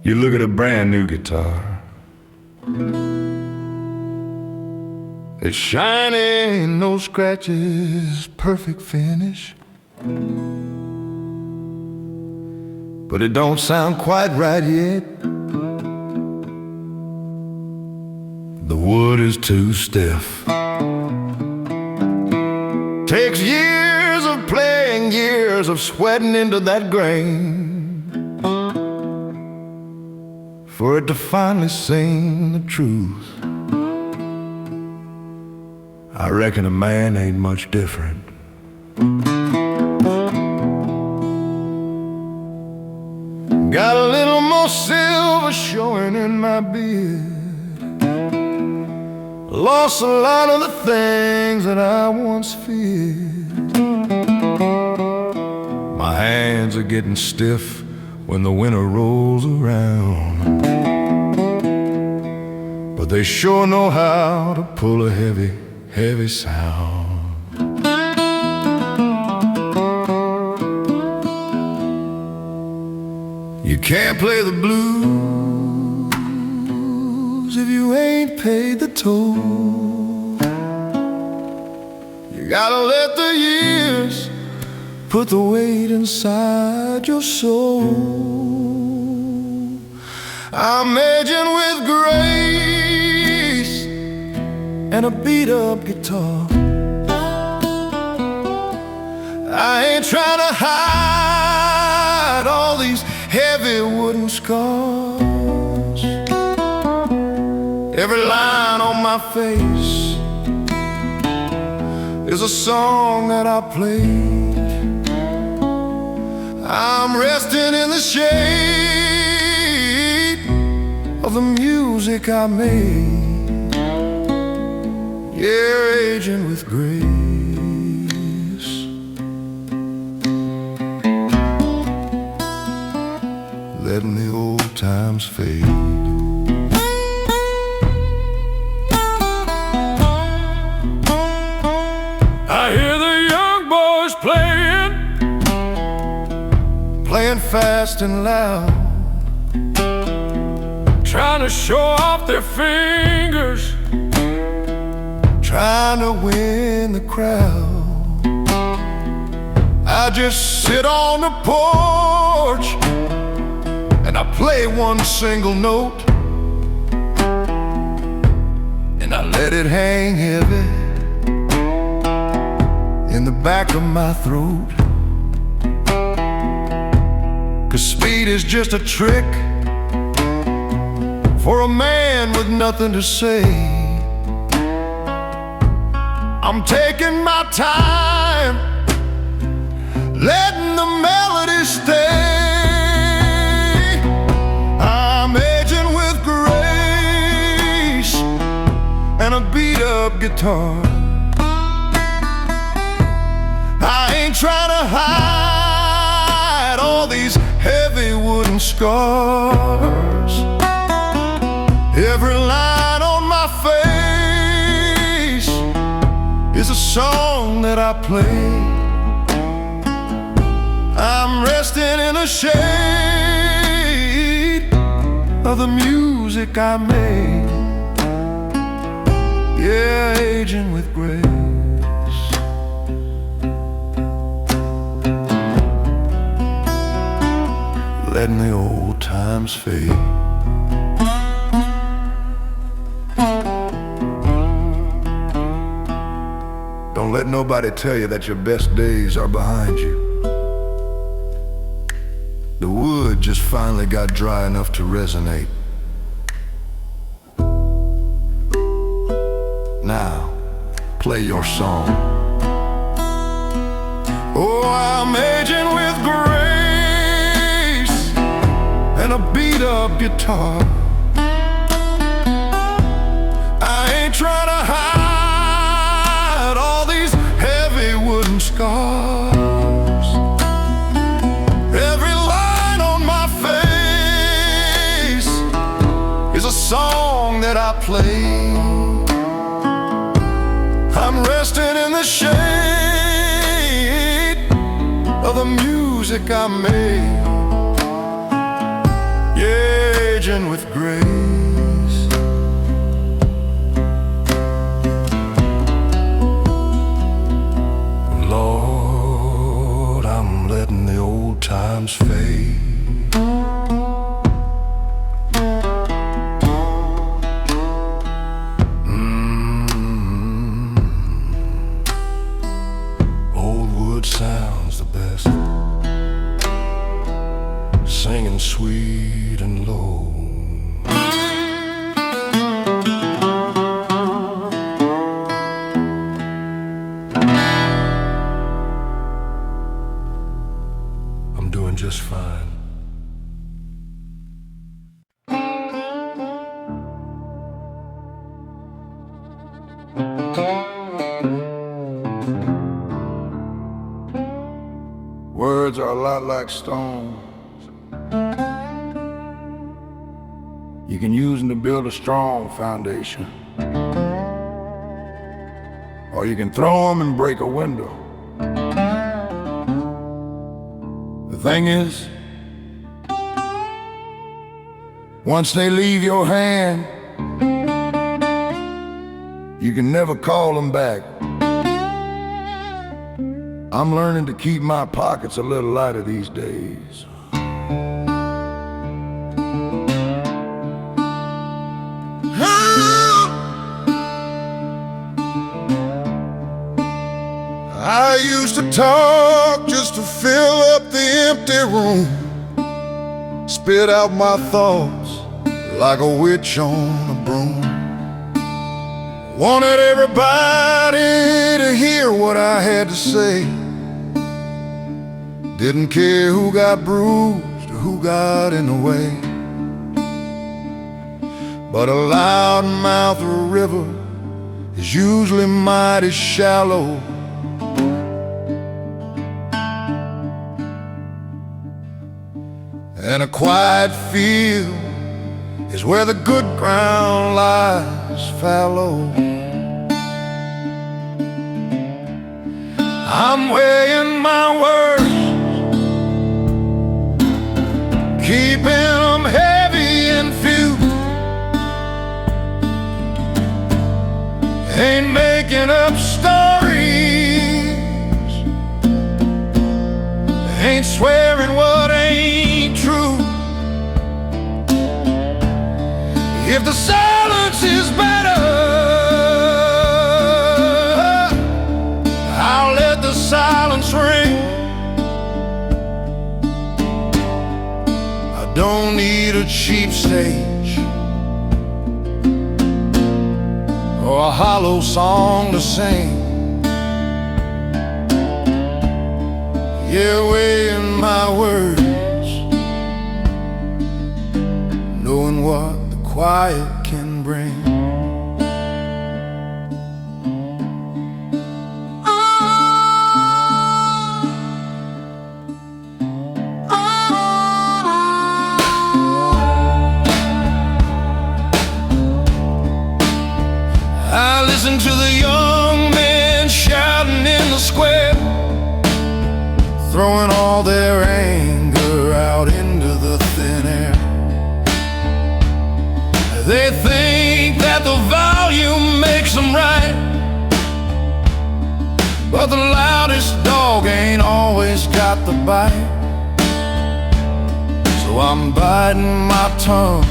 You look at a brand new guitar. It's shiny, no scratches, perfect finish. But it don't sound quite right yet. The wood is too stiff. Takes years of playing, years of sweating into that grain for it to finally sing the truth. I reckon a man ain't much different. Got a little more silver showing in my beard. Lost a lot of the things that I once feared. My hands are getting stiff when the winter rolls around, but they sure know how to pull a heavy, heavy sound. You can't play the blues if you ain't paid the toll. You gotta let the years put the weight inside your soul. I'm aging with grace and a beat-up guitar. I ain't trying to hide all these heavy wooden scars. Every line on my face is a song that I played. I'm resting in the shade of the music I made. Yeah, aging with grace. Letting the old times fade. I hear the young boys playing fast and loud, trying to show off their fingers, trying to win the crowd. I just sit on the porch and I play one single note, and I let it hang heavy in the back of my throat. 'Cause speed is just a trick for a man with nothing to say. I'm taking my time, letting the melody stay. I'm aging with grace and a beat-up guitar. I ain't trying to hide all these heavy wooden scars. Every line on my face is a song that I play. I'm resting in the shade of the music I made. Yeah, aging with grace. Letting the old times fade. Don't let nobody tell you that your best days are behind you. The wood just finally got dry enough to resonate. Now, play your song. Oh, I'm aging with grace and a beat-up guitar. I ain't trying to hide all these heavy wooden scars. Every line on my face is a song that I play. I'm resting in the shade of the music I made. Yeah. edging with grace. Lord, I'm letting the old times fade. Old wood sounds the best, singing sweet and low. I'm doing just fine. Words are a lot like stones. You can use them to build a strong foundation, or you can throw them and break a window. The thing is, once they leave your hand, you can never call them back. I'm learning to keep my pockets a little lighter these days. I used to talk just to fill up the empty room, spit out my thoughts like a witch on a broom. Wanted everybody to hear what I had to say. Didn't care who got bruised or who got in the way. But a loudmouth river is usually mighty shallow. And a quiet field is where the good ground lies fallow. I'm weighing my words, keeping them heavy and few. Ain't making up stories, ain't swearing what ain't true. If the silence is better, I'll let the silence ring. I don't need a cheap stage or a hollow song to sing. Yeah, weighing my words, knowing what the quiet can bring. I listen to the young men shouting in the square, throwing all their anger out into the thin air. They think that the volume makes them right, but the loudest dog ain't always got the bite. So I'm biting my tongue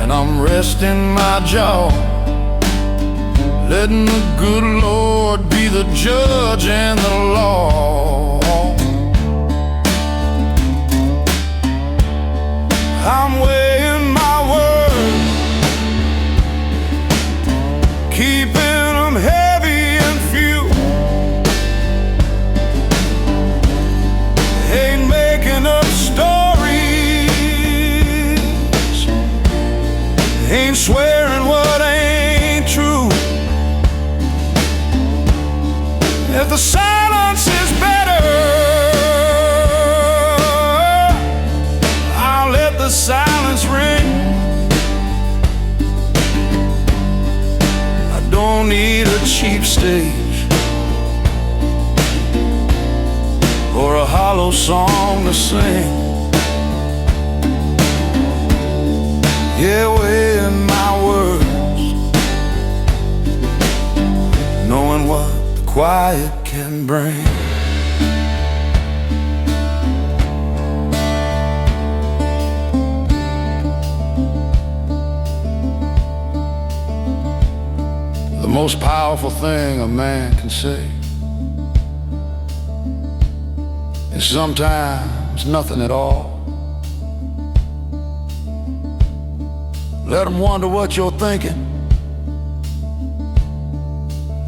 and I'm resting my jaw, letting the good Lord be the judge and the law. I'm weighing my words, keeping them heavy and few. Ain't making up stories, ain't swearing what ain't true. If the silence is better, I'll let the silence ring. I don't need a cheap stage or a hollow song to sing. quiet can bring. The most powerful thing a man can say is sometimes nothing at all. Let them wonder what you're thinking.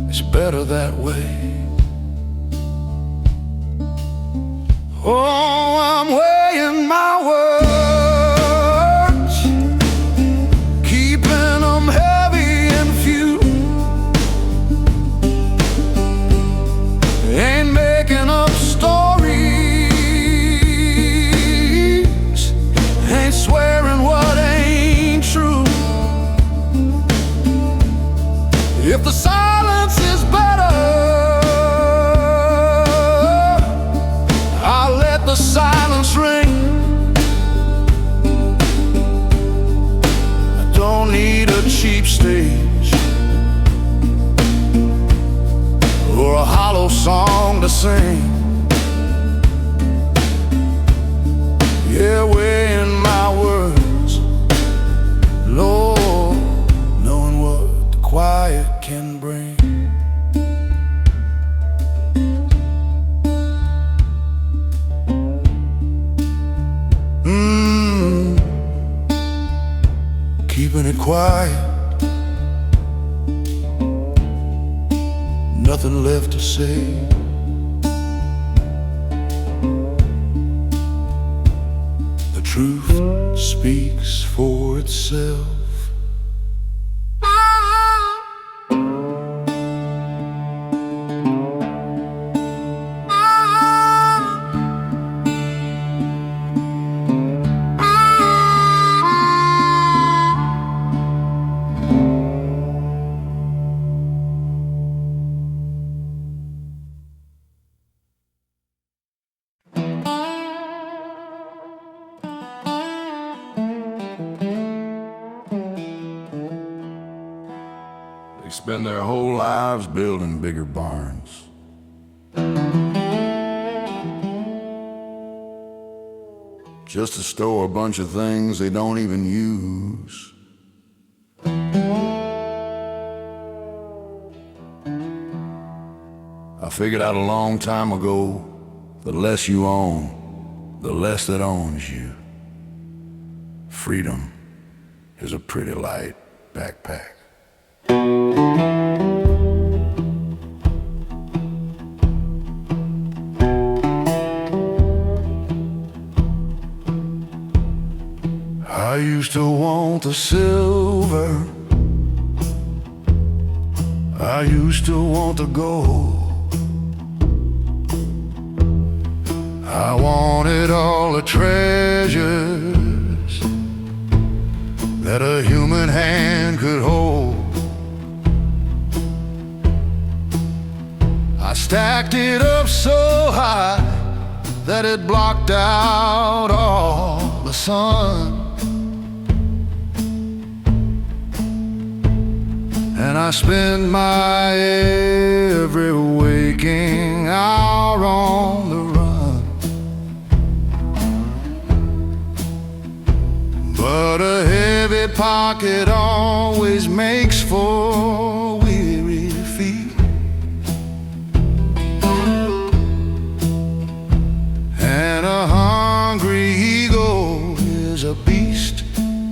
It's better that way. Oh, I'm weighing my words, keeping them heavy and few. Ain't making up stories, ain't swearing what ain't true. If the silence is better, I'll let the silence ring. I don't need a cheap stage or a hollow song to sing. Yeah, weighing my words, Lord, knowing what the quiet can bring. Keeping it quiet, nothing left to say. The truth speaks for itself. They spend their whole lives building bigger barns, just to store a bunch of things they don't even use. I figured out a long time ago, the less you own, the less that owns you. Freedom is a pretty light backpack. I used to want the silver, I used to want the gold. I wanted all the treasures that a human hand could hold. I stacked it up so high that it blocked out all the sun. And I spend my every waking hour on the run. But a heavy pocket always makes for weary feet. And a hungry ego is a beast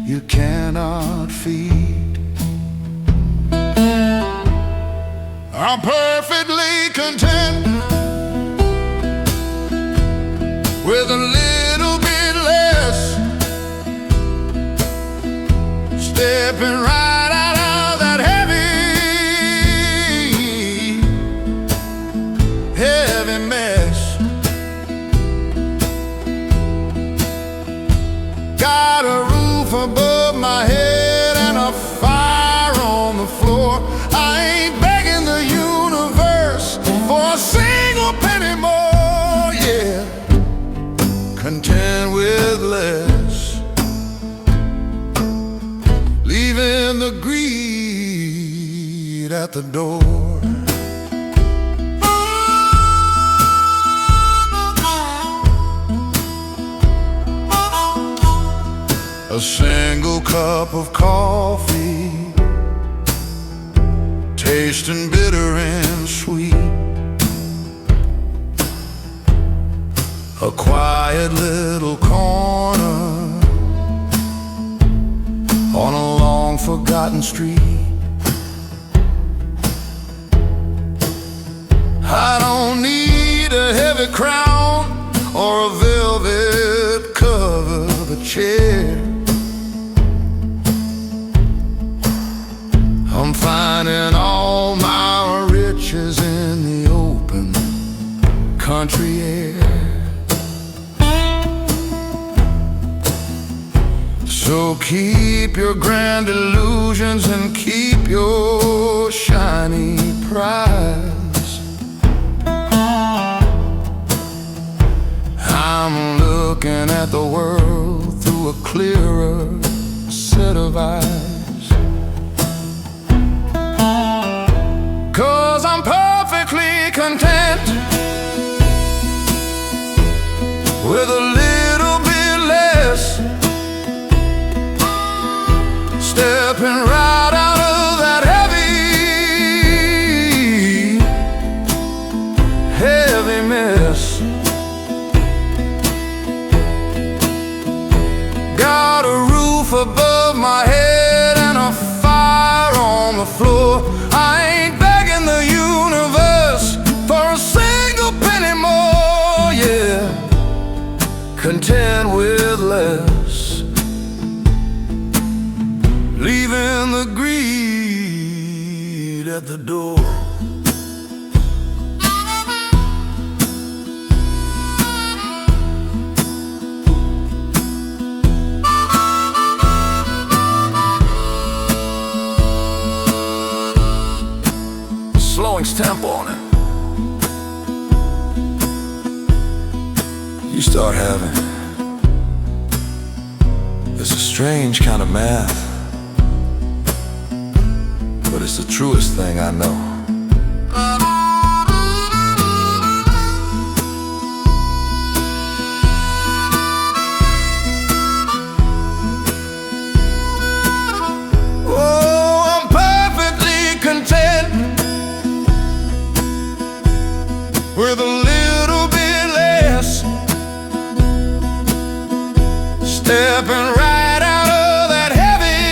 you cannot feed. I'm perfectly content with a little bit less, stepping right out of that heavy mess. Got a roof above my head and a fire on the floor. I ain't begging the universe for a single penny more, yeah. Content with less, leaving the greed at the door. a single cup of coffee, tasting bitter and sweet. A quiet little corner on a long forgotten street. I don't need a heavy crown or a velvet cover of a chair. I'm finding all my riches in the open country air. So keep your grand illusions and keep your shiny prize. I'm looking at the world through a clearer set of eyes. 'Cause I'm perfectly content with a little bit less, stepping right out of that heavy mess. Got a roof above my head and a fire on the floor. I ain't begging the universe for a single penny more, yeah. Content with less, leaving the greed at the door. Slowing's tempo on it. You start having it's a strange kind of math, but it's the truest thing I know. Oh, I'm perfectly content with a little bit less, stepping right out of that heavy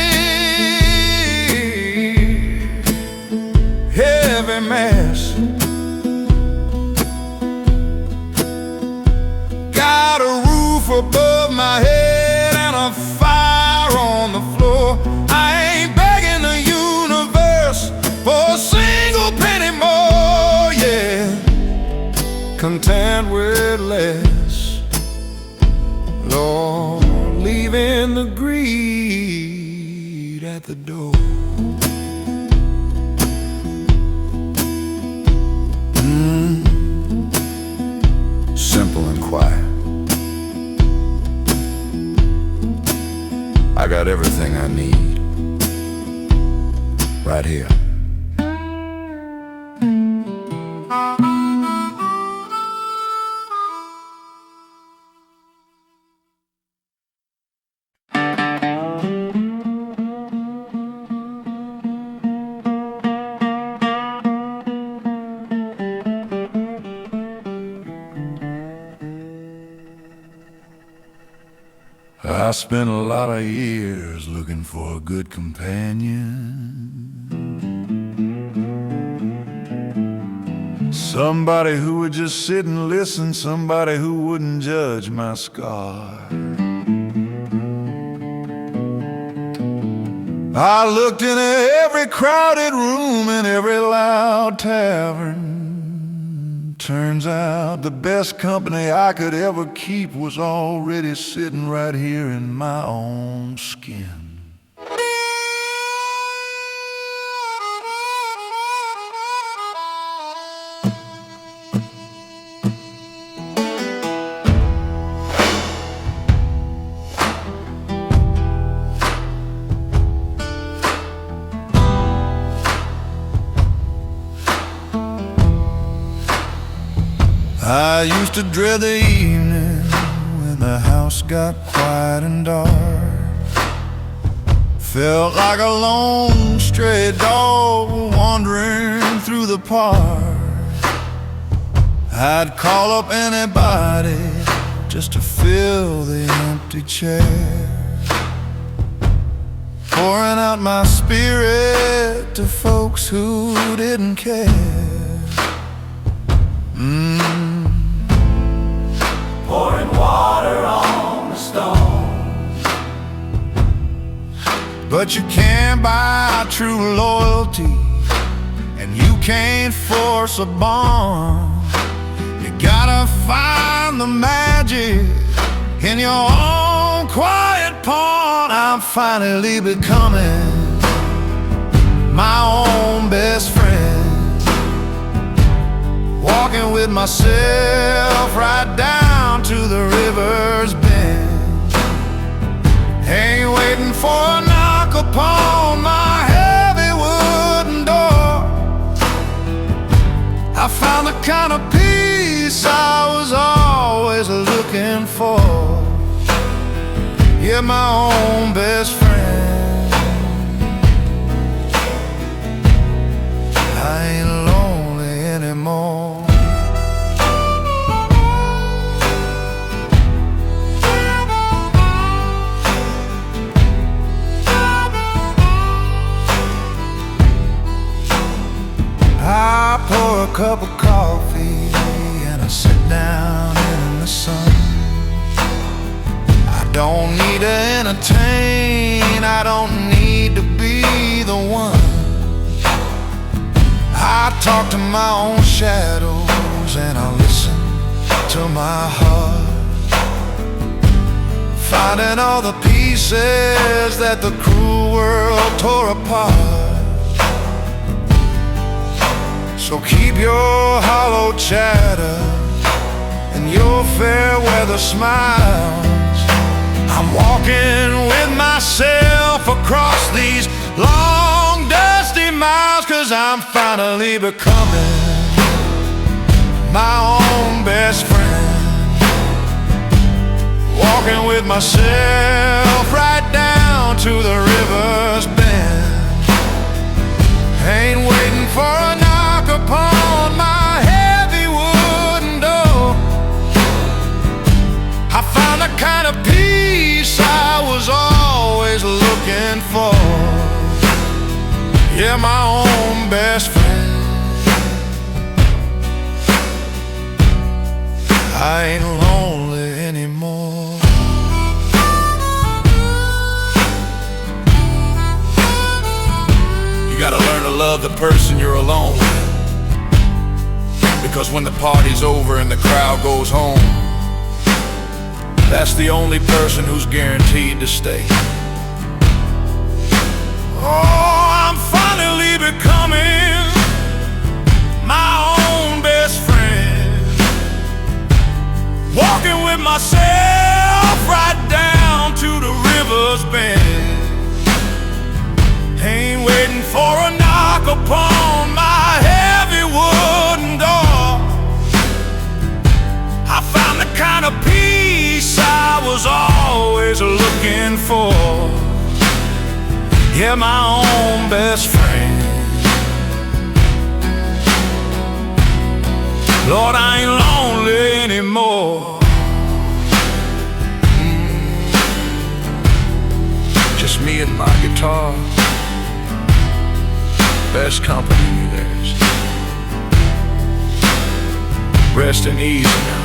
mess. Got a roof above my head and a fire on the floor. I ain't begging the universe for a single penny more, yeah. Content with less, Lord, leaving the greed at the door. Simple and quiet. I got everything I need right here. I spent a lot of years looking for a good companion, somebody who would just sit and listen, somebody who wouldn't judge my scars. I looked in every crowded room and every loud tavern. Turns out the best company I could ever keep was already sitting right here in my own skin. I used to dread the evening when the house got quiet and dark. Felt like a lone stray dog wandering through the park. I'd call up anybody just to fill the empty chair, pouring out my spirit to folks who didn't care. Pouring water on the stone. But you can't buy true loyalty, and you can't force a bond. You gotta find the magic in your own quiet pond. I'm finally becoming my own best friend, walking with myself right down to the river's bend. Ain't waiting for a knock upon my heavy wooden door. I found the kind of peace I was always looking for. Yeah, my own best friend. I ain't lonely anymore. I pour a cup of coffee and I sit down in the sun. I don't need to entertain, I don't need to be the one. I talk to my own shadows and I listen to my heart, finding all the pieces that the cruel world tore apart. So keep your hollow chatter and your fair weather smiles. I'm walking with myself across these long dusty miles, 'cause I'm finally becoming my own best friend, walking with myself right down to the river's bend. Ain't waiting for a knock upon my heavy wooden door. I found the kind of peace I was always looking for. Yeah, my own best friend. I ain't lonely anymore. You gotta learn to love the person you're alone with, because when the party's over and the crowd goes home, that's the only person who's guaranteed to stay. Oh, I'm finally becoming my own best friend, walking with myself right down to the river's bend. Ain't waiting for a knock upon my heavy wooden door. I found the kind of peace I was always looking for. Yeah, my own best friend. Lord, I ain't lonely anymore. Just me and my guitar, best company there's. Resting easy now.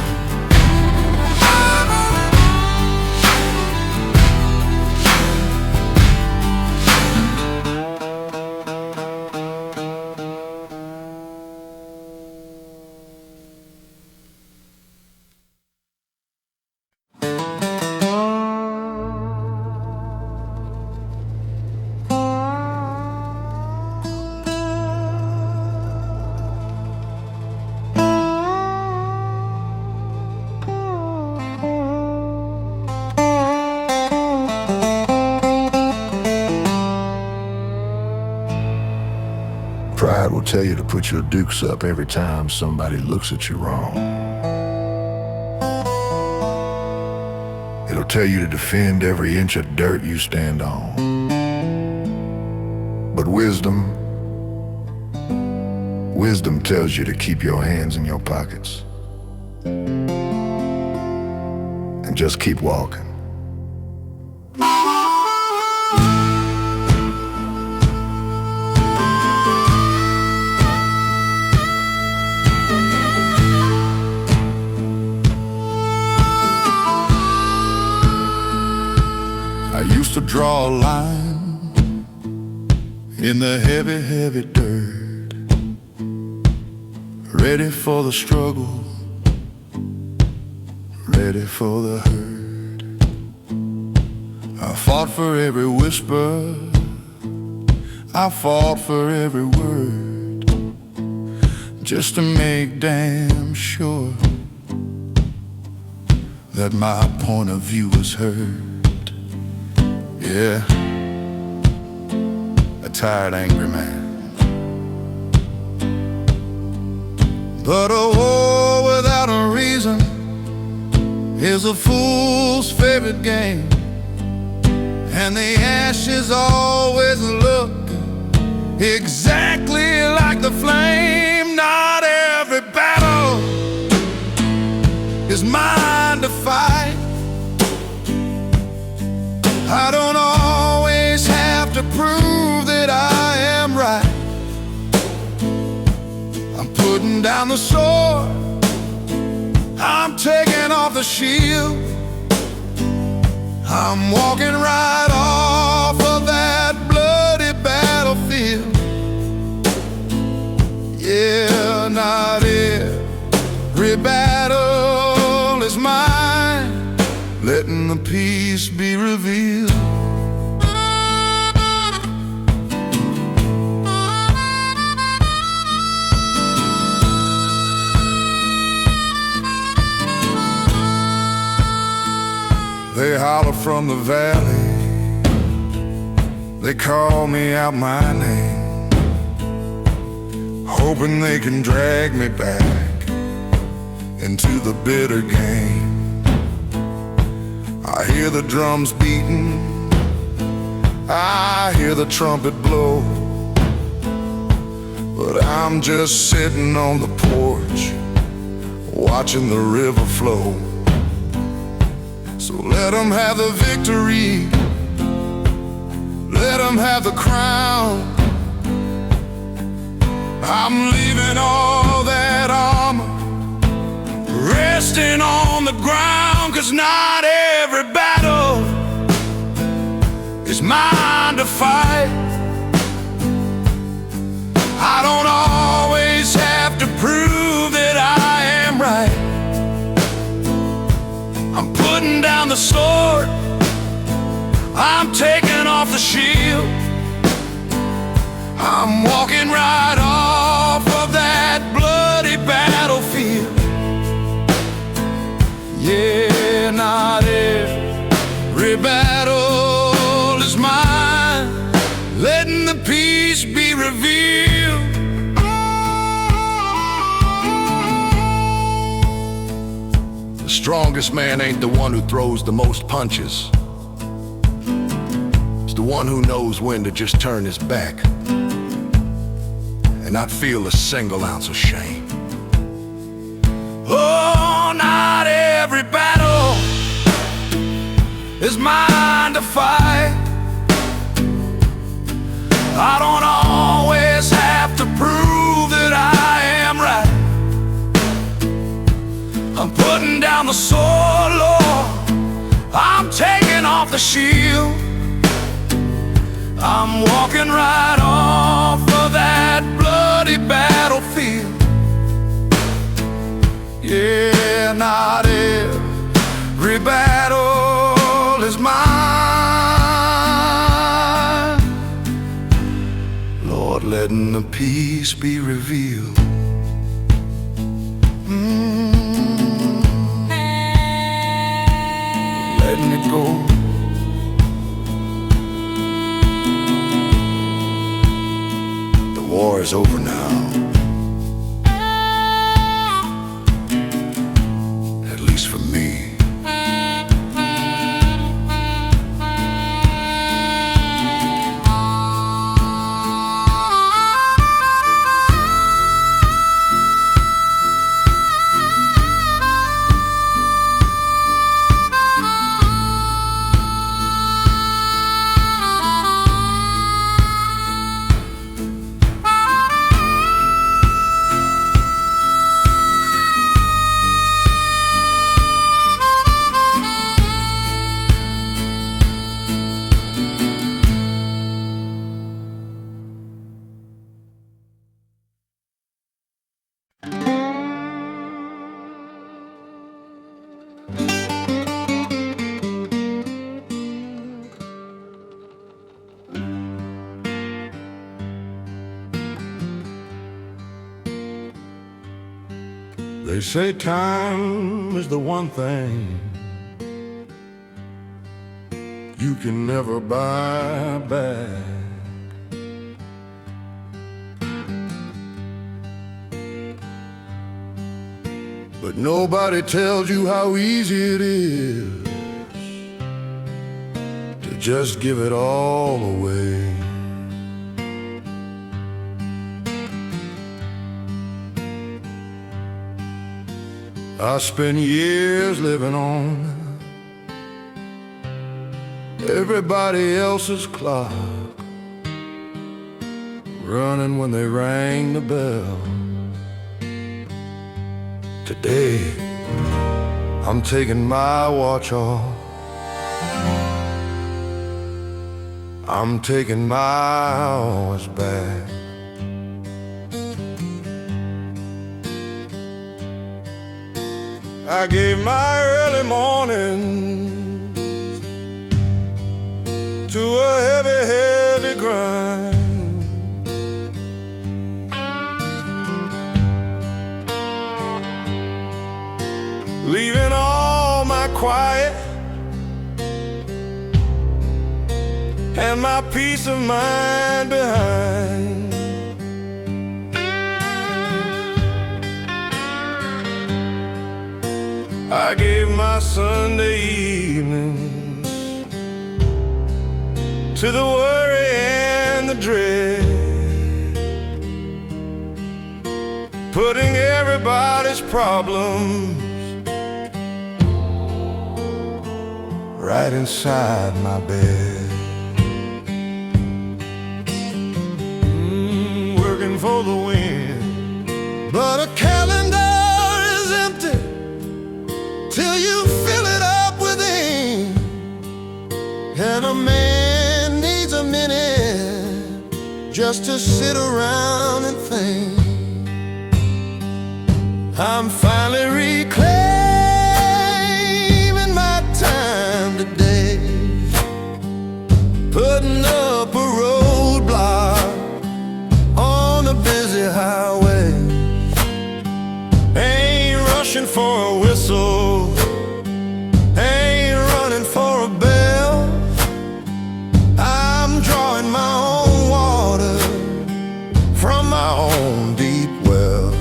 Pride will tell you to put your dukes up every time somebody looks at you wrong. It'll tell you to defend every inch of dirt you stand on. But wisdom tells you to keep your hands in your pockets and just keep walking. I used to draw a line in the heavy, heavy dirt, ready for the struggle, ready for the hurt. I fought for every whisper, I fought for every word, just to make damn sure that my point of view was heard. Yeah, a tired, angry man. But a war without a reason is a fool's favorite game, and the ashes always look exactly like the flame. Not every battle is mine to fight. I don't always have to prove that I am right. I'm putting down the sword, I'm taking off the shield, I'm walking right off of that bloody battlefield. Yeah, not every battle is mine, letting the peace be revealed. They holler from the valley, they call me out my name, hoping they can drag me back into the bitter game. I hear the drums beating, I hear the trumpet blow, but I'm just sitting on the porch, watching the river flow. So let them have the victory, let them have the crown. I'm leaving all that armor resting on the ground, 'cause not every battle is mine to fight. I don't always have to prove that I am right. I'm putting down the sword, I'm taking off the shield, I'm walking right off of that bloody battlefield. Yeah, not every battle is mine, letting the peace be revealed. The strongest man ain't the one who throws the most punches. It's the one who knows when to just turn his back and not feel a single ounce of shame. Oh, not every battle is mine to fight. I don't always have to prove that I am right. I'm putting down the sword, Lord, I'm taking off the shield, I'm walking right off of that bloody battlefield. Yeah, not every battle is mine, Lord, letting the peace be revealed. Letting it go. The war is over now, at least for me. They say time is the one thing you can never buy back. But nobody tells you how easy it is to just give it all away. I spent years living on everybody else's clock, running when they rang the bell. Today, I'm taking my watch off. I'm taking my hours back. I gave my early mornings to a heavy, heavy grind. Leaving all my quiet and my peace of mind behind. I gave my Sunday evenings to the worry and the dread, putting everybody's problems right inside my bed. Working for the wind, but a calendar is empty till you fill it up within. And a man needs a minute just to sit around and think. I'm finally reclaiming my time today, putting up a roadblock on the busy highway. Ain't rushing for a whistle, ain't running for a bell. I'm drawing my own water from my own deep well.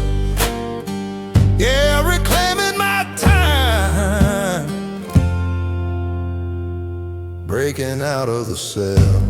Yeah, reclaiming my time, breaking out of the cell.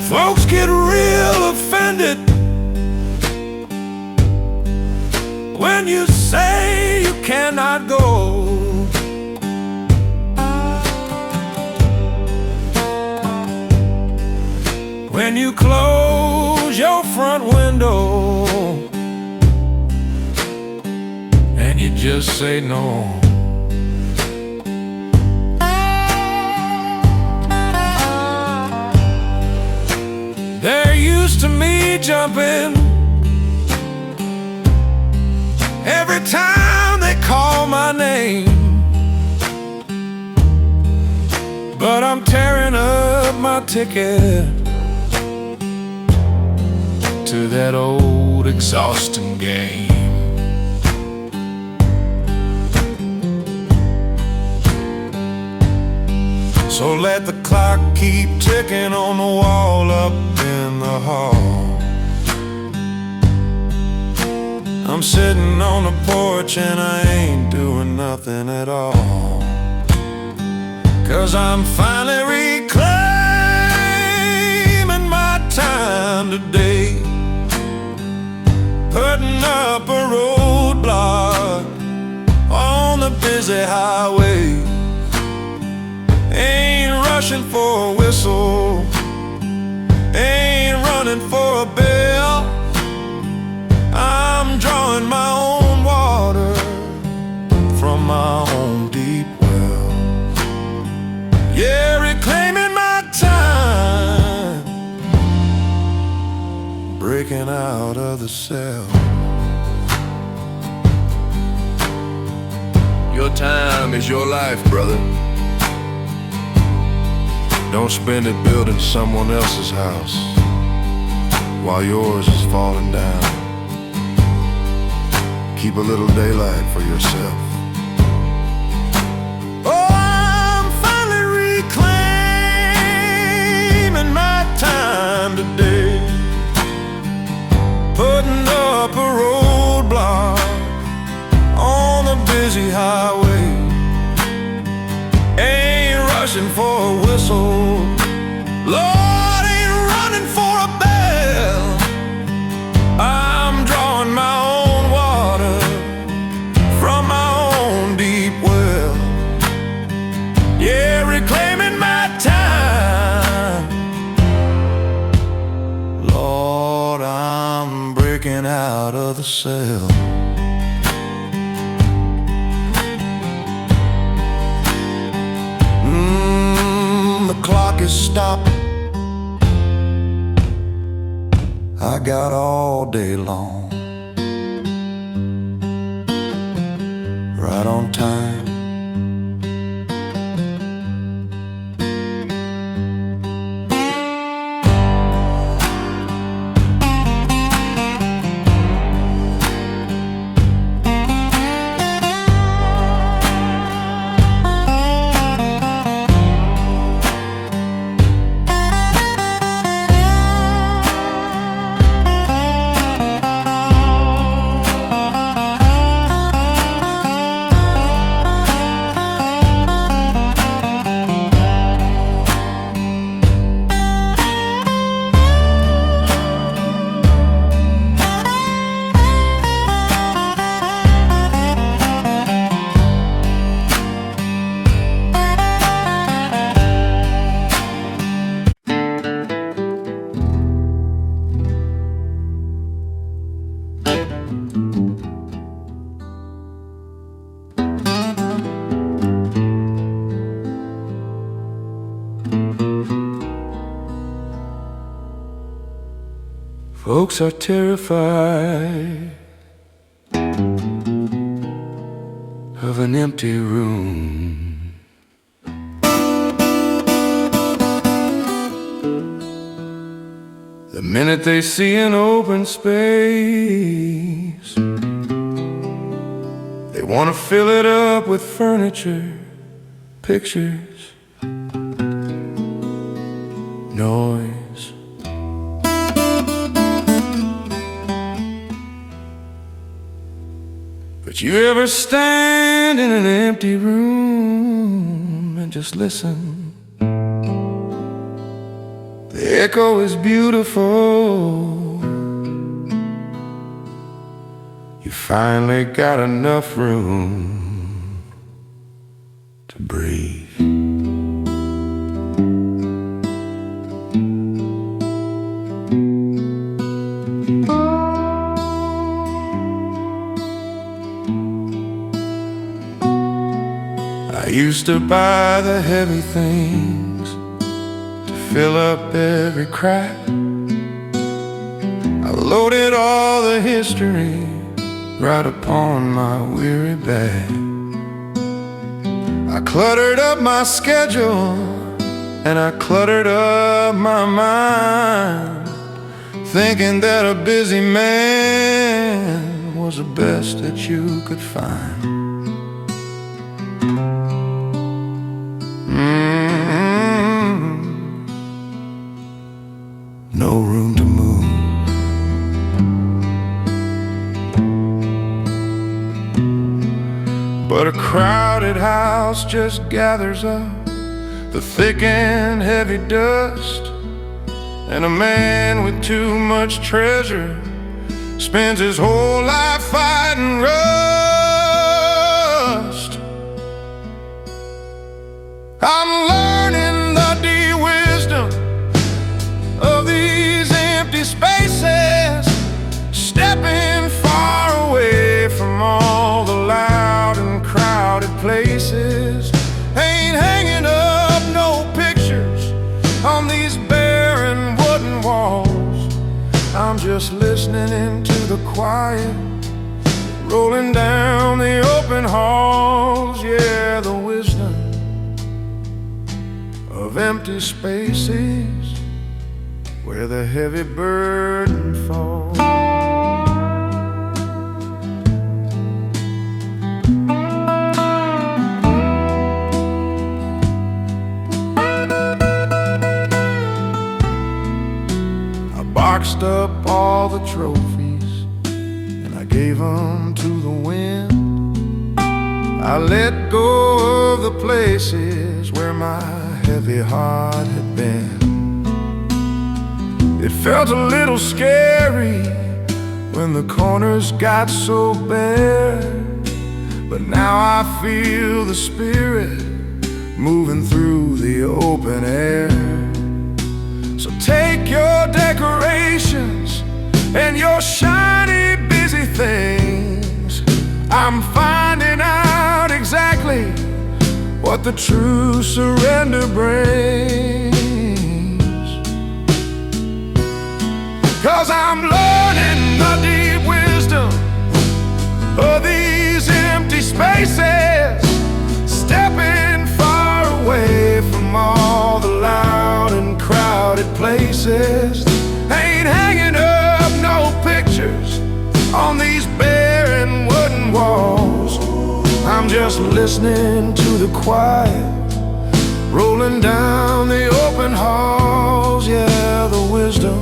Folks get real offended when you say you cannot go. When you close your front window and you just say no. They're used to me jumping every time they call my name, but I'm tearing up my ticket to that old exhausting game. So let the clock keep ticking on the wall up in the hall. I'm sitting on the porch and I ain't doing nothing at all, 'cause I'm finally reclaiming time today, putting up a roadblock on the busy highway. Ain't rushing for a whistle, ain't running for a bell. I'm drawing my own water from my own deep well. Yeah, reclaiming my time, breaking out of the cell. Your time is your life, brother. Don't spend it building someone else's house while yours is falling down. Keep a little daylight for yourself. Oh, I'm finally reclaiming my time today, putting up a roadblock on the busy highway. Ain't rushing for a whistle, Lord, ain't running for a bell. I'm drawing my own water from my own deep well. Yeah, reclaiming my time. Lord, I'm breaking out of the cell. The clock is stopped. I got all day long, right on time. Folks are terrified of an empty room. The minute they see an open space, they want to fill it up with furniture, pictures, noise. But you ever stand in an empty room and just listen? The echo is beautiful. You finally got enough room to breathe. I used to buy the heavy things to fill up every crack. I loaded all the history right upon my weary back. I cluttered up my schedule and I cluttered up my mind, thinking that a busy man was the best that you could find. No room to move. But a crowded house just gathers up the thick and heavy dust And a man with too much treasure spends his whole life fighting rust. I'm learning the deep wisdom of these empty spaces, stepping far away from all the loud and crowded places. Ain't hanging up no pictures on these barren wooden walls. I'm just listening into the quiet, rolling down the open halls. Yeah, the wisdom of empty spaces where the heavy burden falls. Boxed up all the trophies and I gave them to the wind. I let go of the places where my heavy heart had been. It felt a little scary when the corners got so bare, but now I feel the spirit moving through the open air. So take your decorations and your shiny busy things. I'm finding out exactly what the true surrender brings. 'Cause I'm learning the deep wisdom of these empty spaces, stepping far away from all the loud and crowded places. Ain't hanging up no pictures on these barren wooden walls. I'm just listening to the quiet, rolling down the open halls. Yeah, the wisdom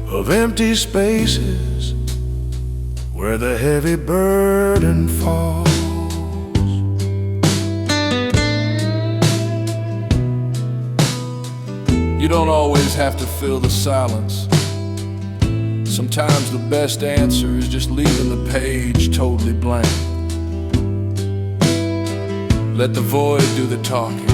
of empty spaces where the heavy burden falls. You don't always have to fill the silence. Sometimes the best answer is just leaving the page totally blank. Let the void do the talking.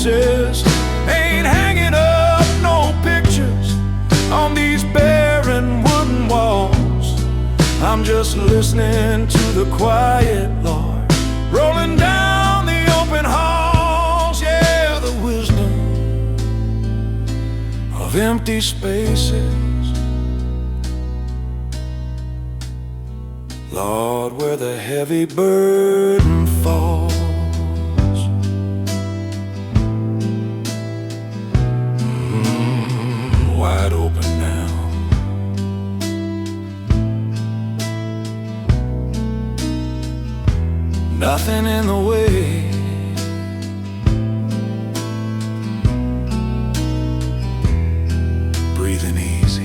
Ain't hanging up no pictures on these barren wooden walls. I'm just listening to the quiet, Lord, rolling down the open halls. Yeah, the wisdom of empty spaces, Lord, where the heavy burden falls. Wide open now. Nothing in the way. Breathing easy.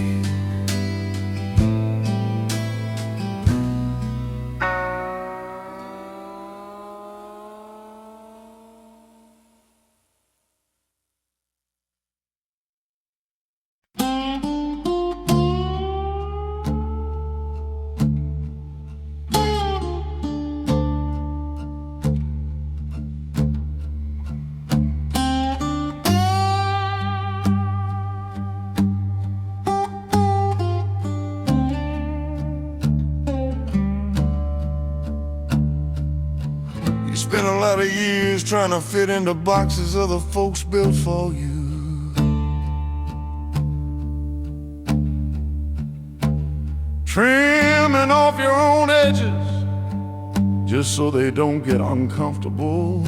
Spent a lot of years trying to fit into boxes other folks built for you. trimming off your own edges just so they don't get uncomfortable.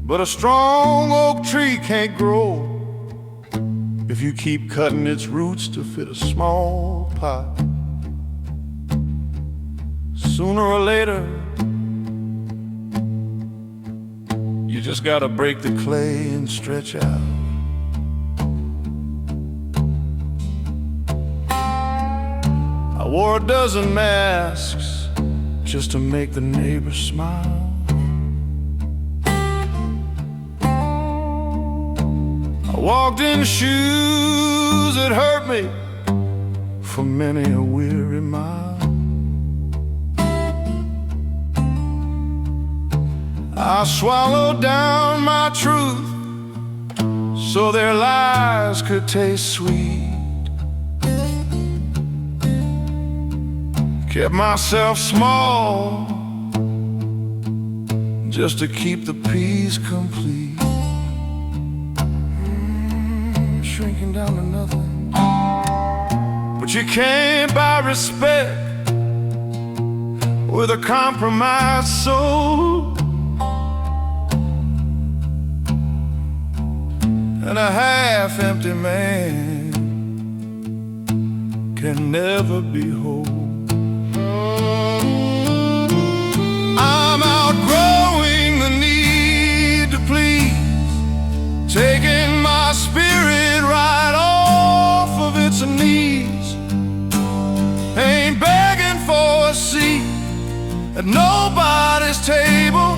But a strong oak tree can't grow if you keep cutting its roots to fit a small pot. Sooner or later, you just gotta break the clay and stretch out. I wore a dozen masks just to make the neighbors smile. I walked in shoes that hurt me for many a weary mile. I swallowed down my truth so their lies could taste sweet. Kept myself small just to keep the peace complete. Shrinking down to nothing. But you can't buy respect with a compromised soul. And a half-empty man can never be whole. I'm outgrowing the need to please, taking my spirit right off of its knees. Ain't begging for a seat at nobody's table.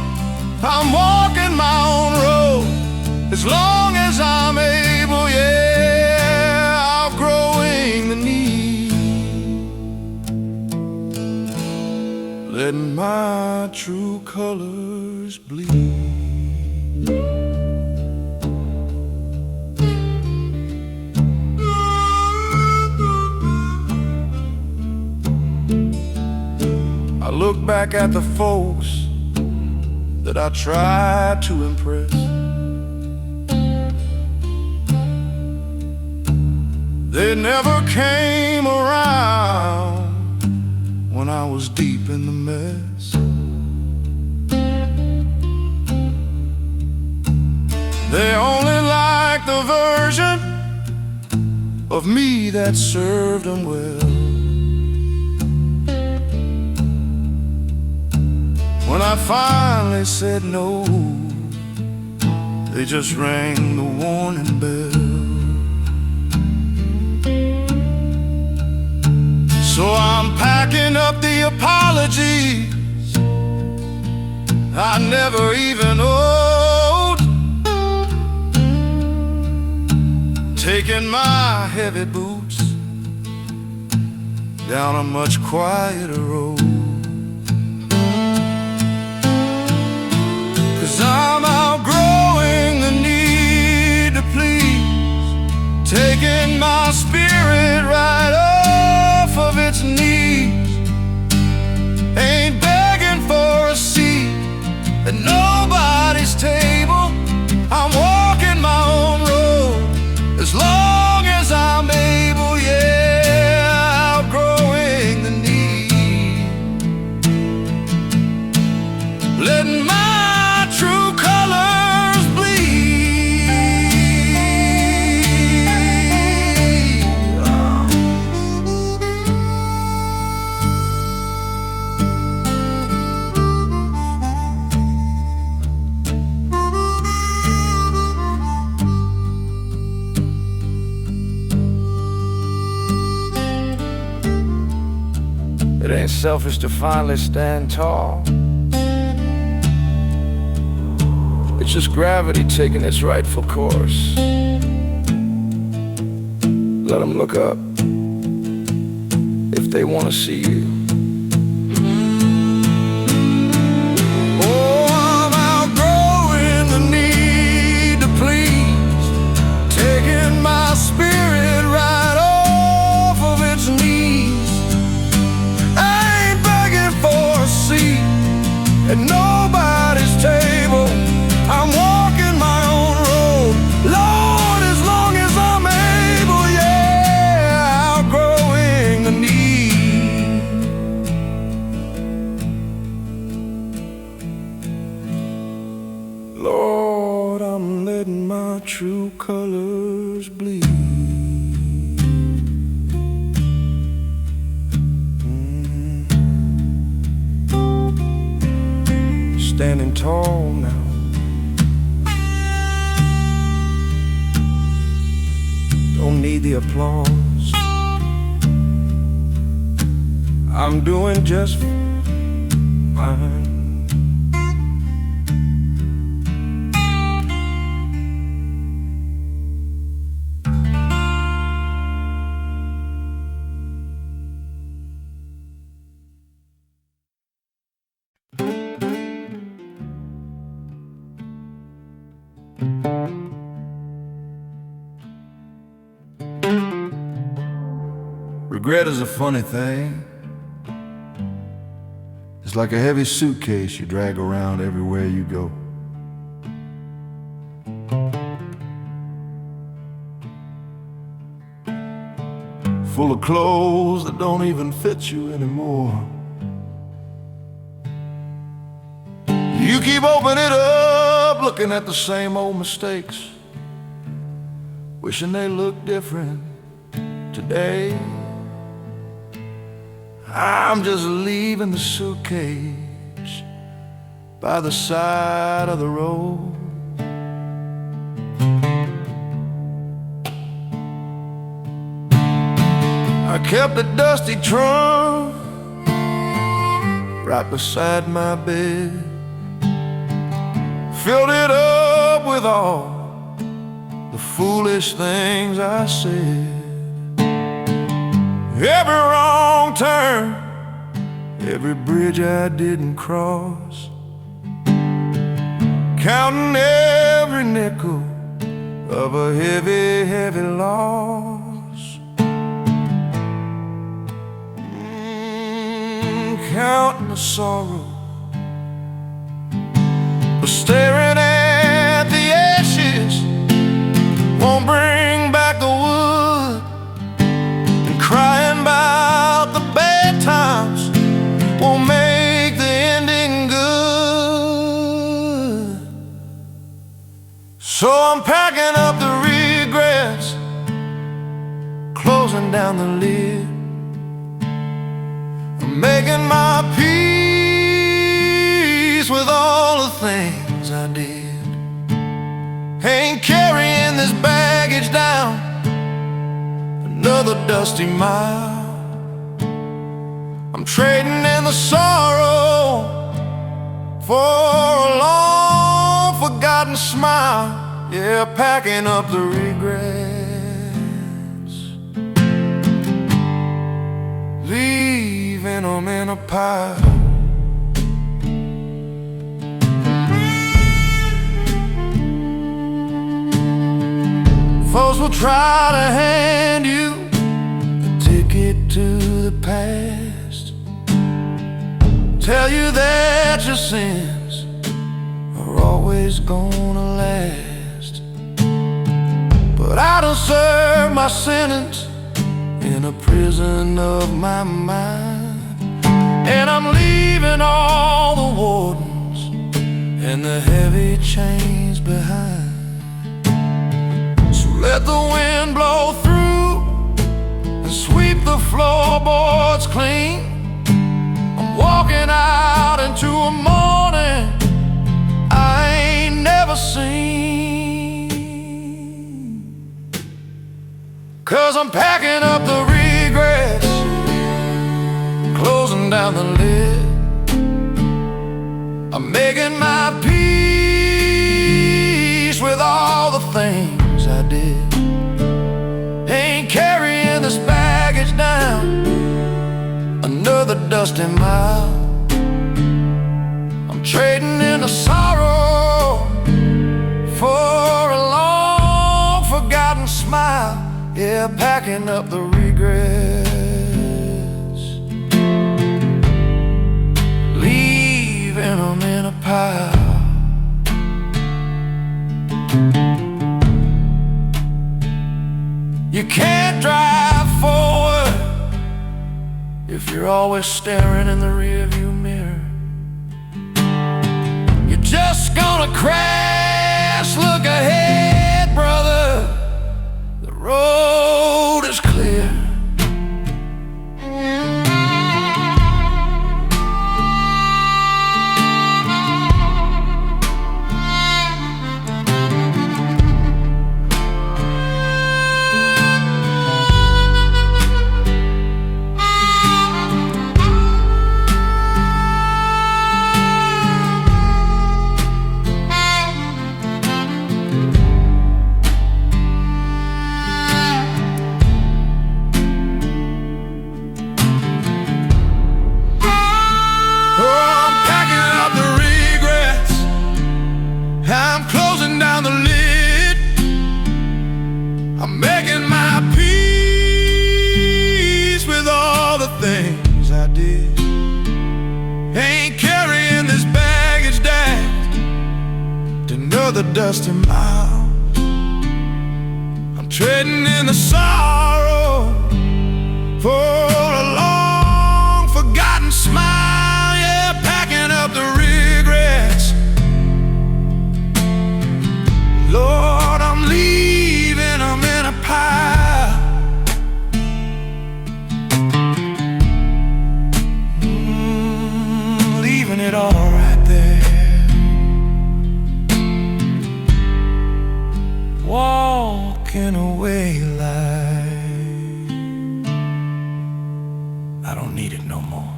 I'm walking my own road as long as I'm able, yeah, outgrowing the need, letting my true colors bleed. I look back at the folks that I tried to impress. They never came around when I was deep in the mess. They only liked the version of me that served them well. When I finally said no, they just rang the warning bell. So I'm packing up the apologies I never even owed, taking my heavy boots down a much quieter road. 'Cause I'm outgrowing the need to please, taking my spirit right off of its knees. Ain't begging for a seat at nobody's table. I'm walking my own road as long as I'm able, yeah, outgrowing the need, letting my true colors bleed. It ain't selfish to finally stand tall. It's just gravity taking its rightful course. Let them look up if they want to see you. Oh, I'm outgrowing the need to please, taking my spirit right off of its knees. I ain't begging for a seat at nobody's table. I'm walking my own road, Lord, as long as I'm able, true colors bleed. Standing tall now, don't need the applause. I'm doing just fine. Regret is a funny thing. It's like a heavy suitcase you drag around everywhere you go. Full of clothes that don't even fit you anymore. You keep opening it up, looking at the same old mistakes, wishing they looked different today. I'm just leaving the suitcase by the side of the road. I kept a dusty trunk right beside my bed, filled it up with all the foolish things I said. Every wrong turn, every bridge I didn't cross, counting every nickel of a heavy, heavy loss. Counting the sorrow, but staring at the ashes won't bring back the wood. Crying about the bad times won't make the ending good. So I'm packing up the regrets, closing down the lid. I'm making my peace with all the things I did. Ain't carrying this baggage down another dusty mile. I'm trading in the sorrow for a long forgotten smile. Yeah, packing up the regrets, leaving them in a pile. Folks will try to hand you a ticket to the past, tell you that your sins are always gonna last. But I done served my sentence in a prison of my mind, and I'm leaving all the wardens and the heavy chains behind. Let the wind blow through and sweep the floorboards clean. I'm walking out into a morning I ain't never seen. 'Cause I'm packing up the regrets, closing down the lid. I'm making my peace with all the things I did. Ain't carrying this baggage down another dusty mile. I'm trading in the sorrow for a long forgotten smile. Yeah, packing up the regrets, leaving them in a pile. You can't drive forward if you're always staring in the rearview mirror. You're just gonna crash, look ahead, Ain't carrying this baggage down to another dusty mile. I'm trading in the sorrow for a long forgotten smile. Yeah, packing up the regrets. Lord, I'm leaving them in a pile. Leaving it all right there. Walking away like I don't need it no more.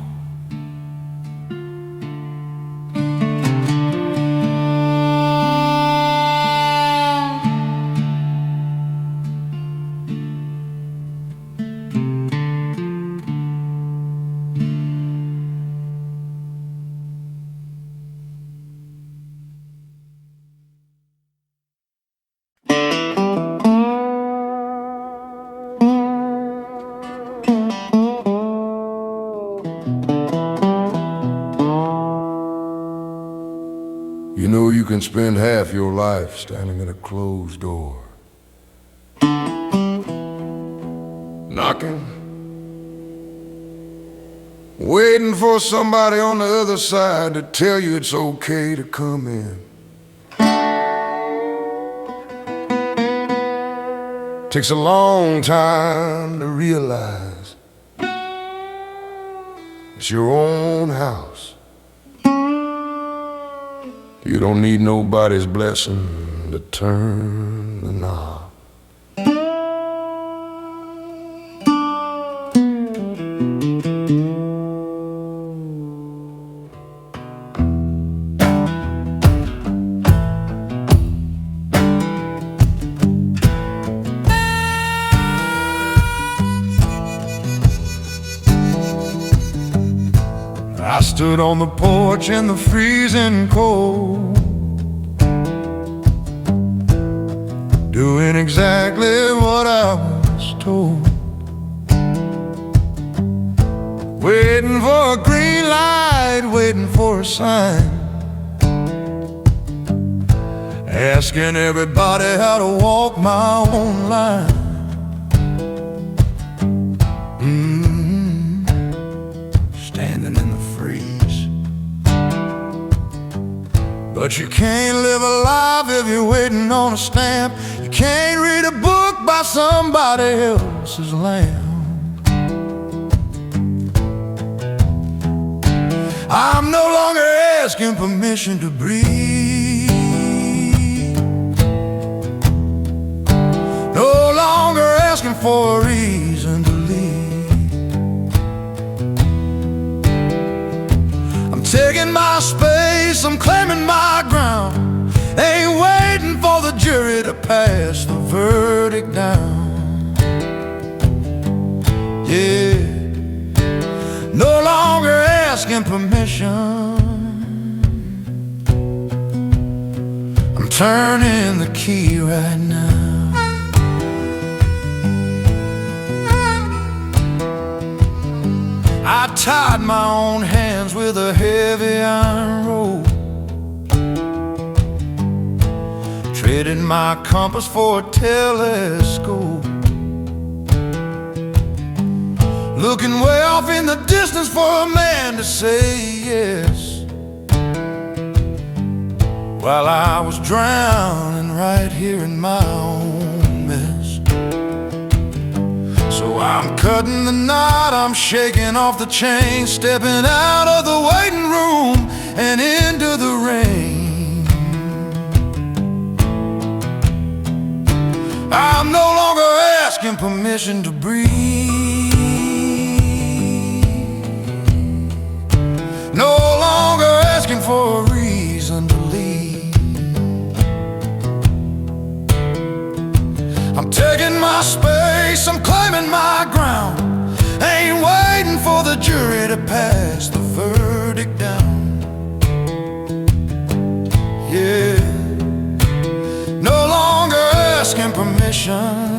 You know you can spend half your life standing at a closed door, knocking, waiting for somebody on the other side to tell you it's okay to come in. Takes a long time to realize it's your own house. You don't need nobody's blessing to turn the knob. I stood on the porch in the freezing cold, doing exactly what I was told, waiting for a green light, waiting for a sign, asking everybody how to walk my own line. Standing in the freeze. But you can't live a life if you're waiting on a stamp. You can't read a book by somebody else's lamp. I'm no longer asking permission to breathe, no longer asking for a reason to leave. I'm taking my space, I'm claiming my ground. Ain't waiting for the jury to pass the verdict down. Yeah, no longer asking permission. I'm turning the key right now. I tied my own hands with a heavy iron rope, traded my compass for a telescope, looking way off in the distance for a man to say yes, while I was drowning right here in my own mess. So I'm cutting the knot, I'm shaking off the chain, stepping out of the waiting room and into the rain. I'm no longer asking permission to breathe, no longer asking for a reason to leave. I'm taking my space, I'm claiming my ground. Ain't waiting for the jury to pass the verdict down. Yeah, no longer asking permission.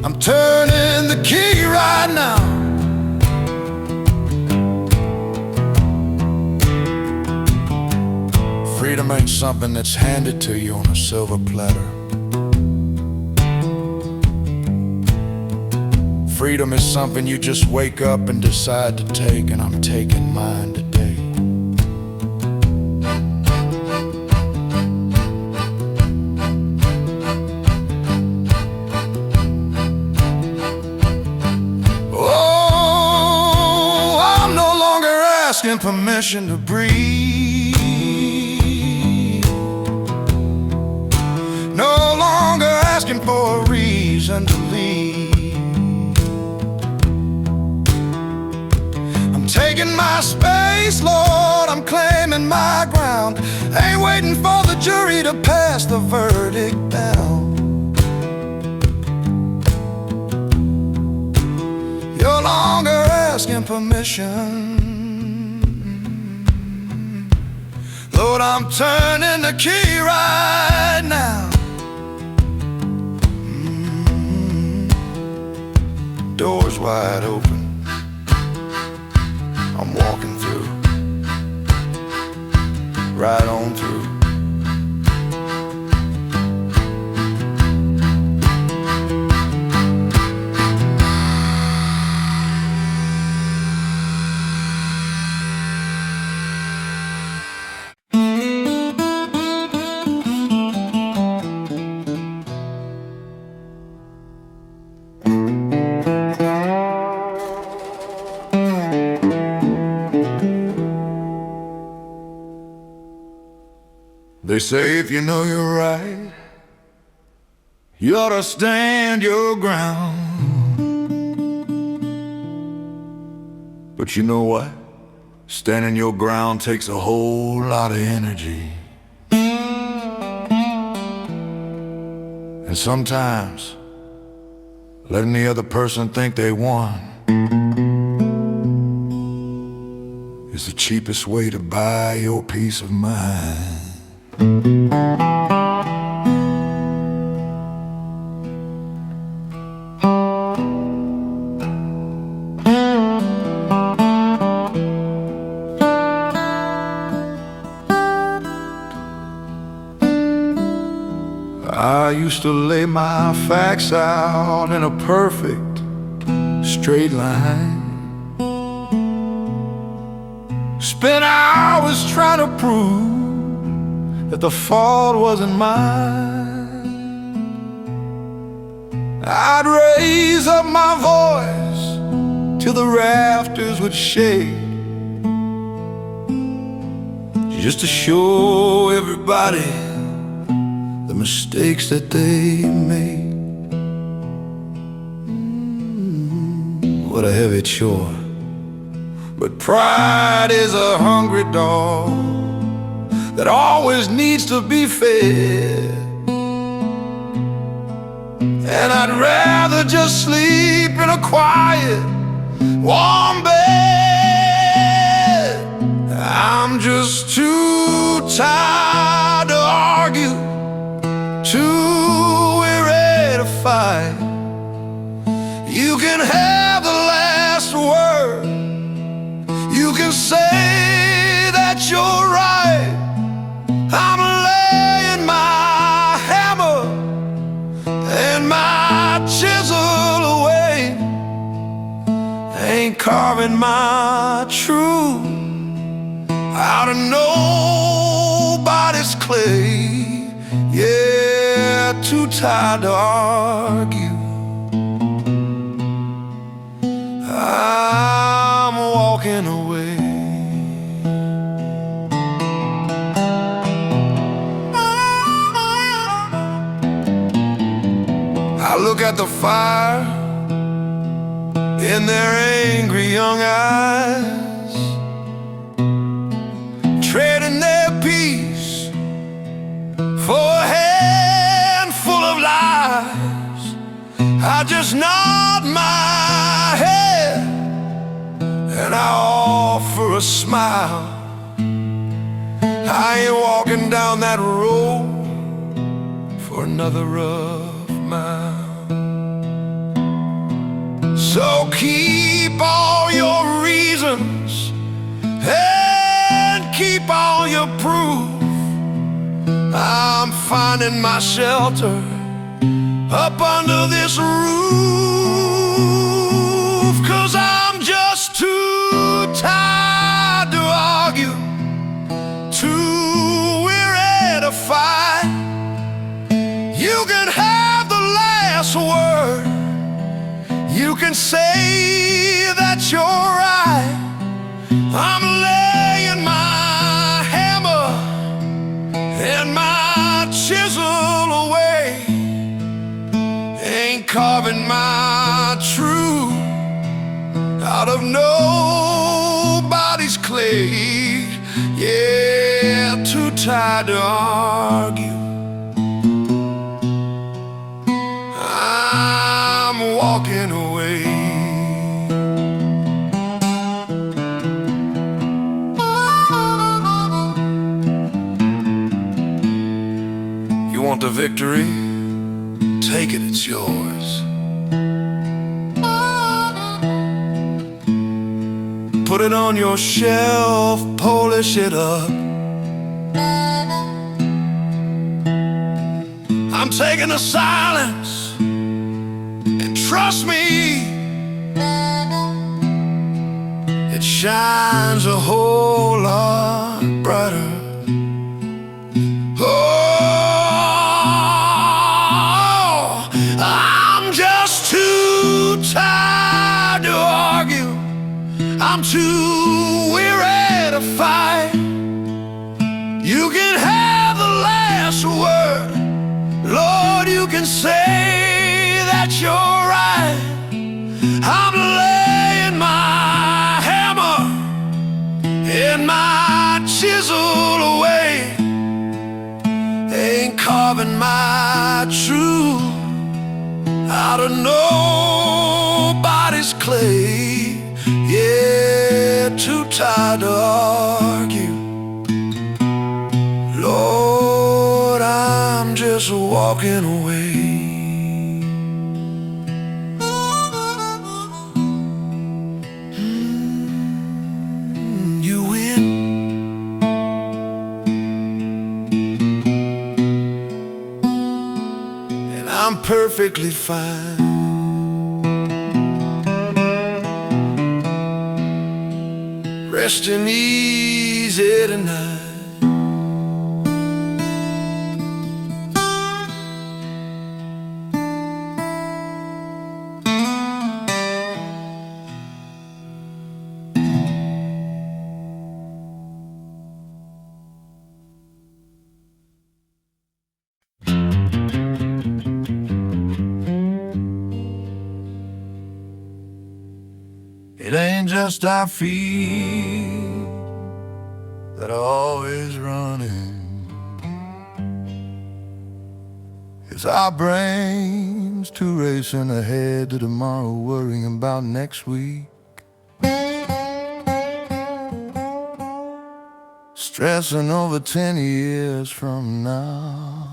I'm turning the key right now. isn't something that's handed to you on a silver platter. Freedom is something you just wake up and decide to take, and I'm taking mine today. Oh, I'm no longer asking permission to breathe. No longer asking for a reason to leave. Taking my space, Lord, I'm claiming my ground. Ain't waiting for the jury to pass the verdict down. You're longer asking permission. Lord, I'm turning the key right now. Doors wide open, I'm walking through, right on through. They say if you know you're right, you ought to stand your ground. But you know what? Standing your ground takes a whole lot of energy. And sometimes letting the other person think they won is the cheapest way to buy your peace of mind. I used to lay my facts out in a perfect straight line, spent hours trying to prove that the fault wasn't mine. I'd raise up my voice till the rafters would shake, just to show everybody the mistakes that they make. What a heavy chore. But pride is a hungry dog that always needs to be fed. And I'd rather just sleep in a quiet, warm bed. I'm just too tired to argue, too weary to fight. You can have the last word, you can say that you're right. I'm laying my hammer and my chisel away, ain't carving my truth out of nobody's clay. Yeah, too tired to argue. I'm walking away. I look at the fire in their angry young eyes, trading their peace for a handful of lies. I just nod my head and I offer a smile. I ain't walking down that road for another rough mile. So keep all your reasons and keep all your proof. finding my shelter up under this roof, 'cause I'm just too tired to argue, too weary to fight. You can have the last word, you can say that you're right. I'm laying my hammer and my chisel away, ain't carving my truth out of nobody's clay. Yeah, too tired to argue, I'm walking away. You want the victory? Take it, it's yours. Put it on your shelf, polish it up. I'm taking the silence, and trust me, it shines a whole lot brighter. Oh, I'm just too tired to argue, I'm too weary to fight. You can have the last word, Lord, you can say that you're right. I'm laying my hammer and my chisel away, ain't carving my truth out of nobody's clay. Yeah, too tired to argue, Lord, I'm just walking away. You win, and I'm perfectly fine. Resting easy tonight. It ain't just our feet that are always running, it's our brains too racing ahead to tomorrow, worrying about next week. Stressing over 10 years from now.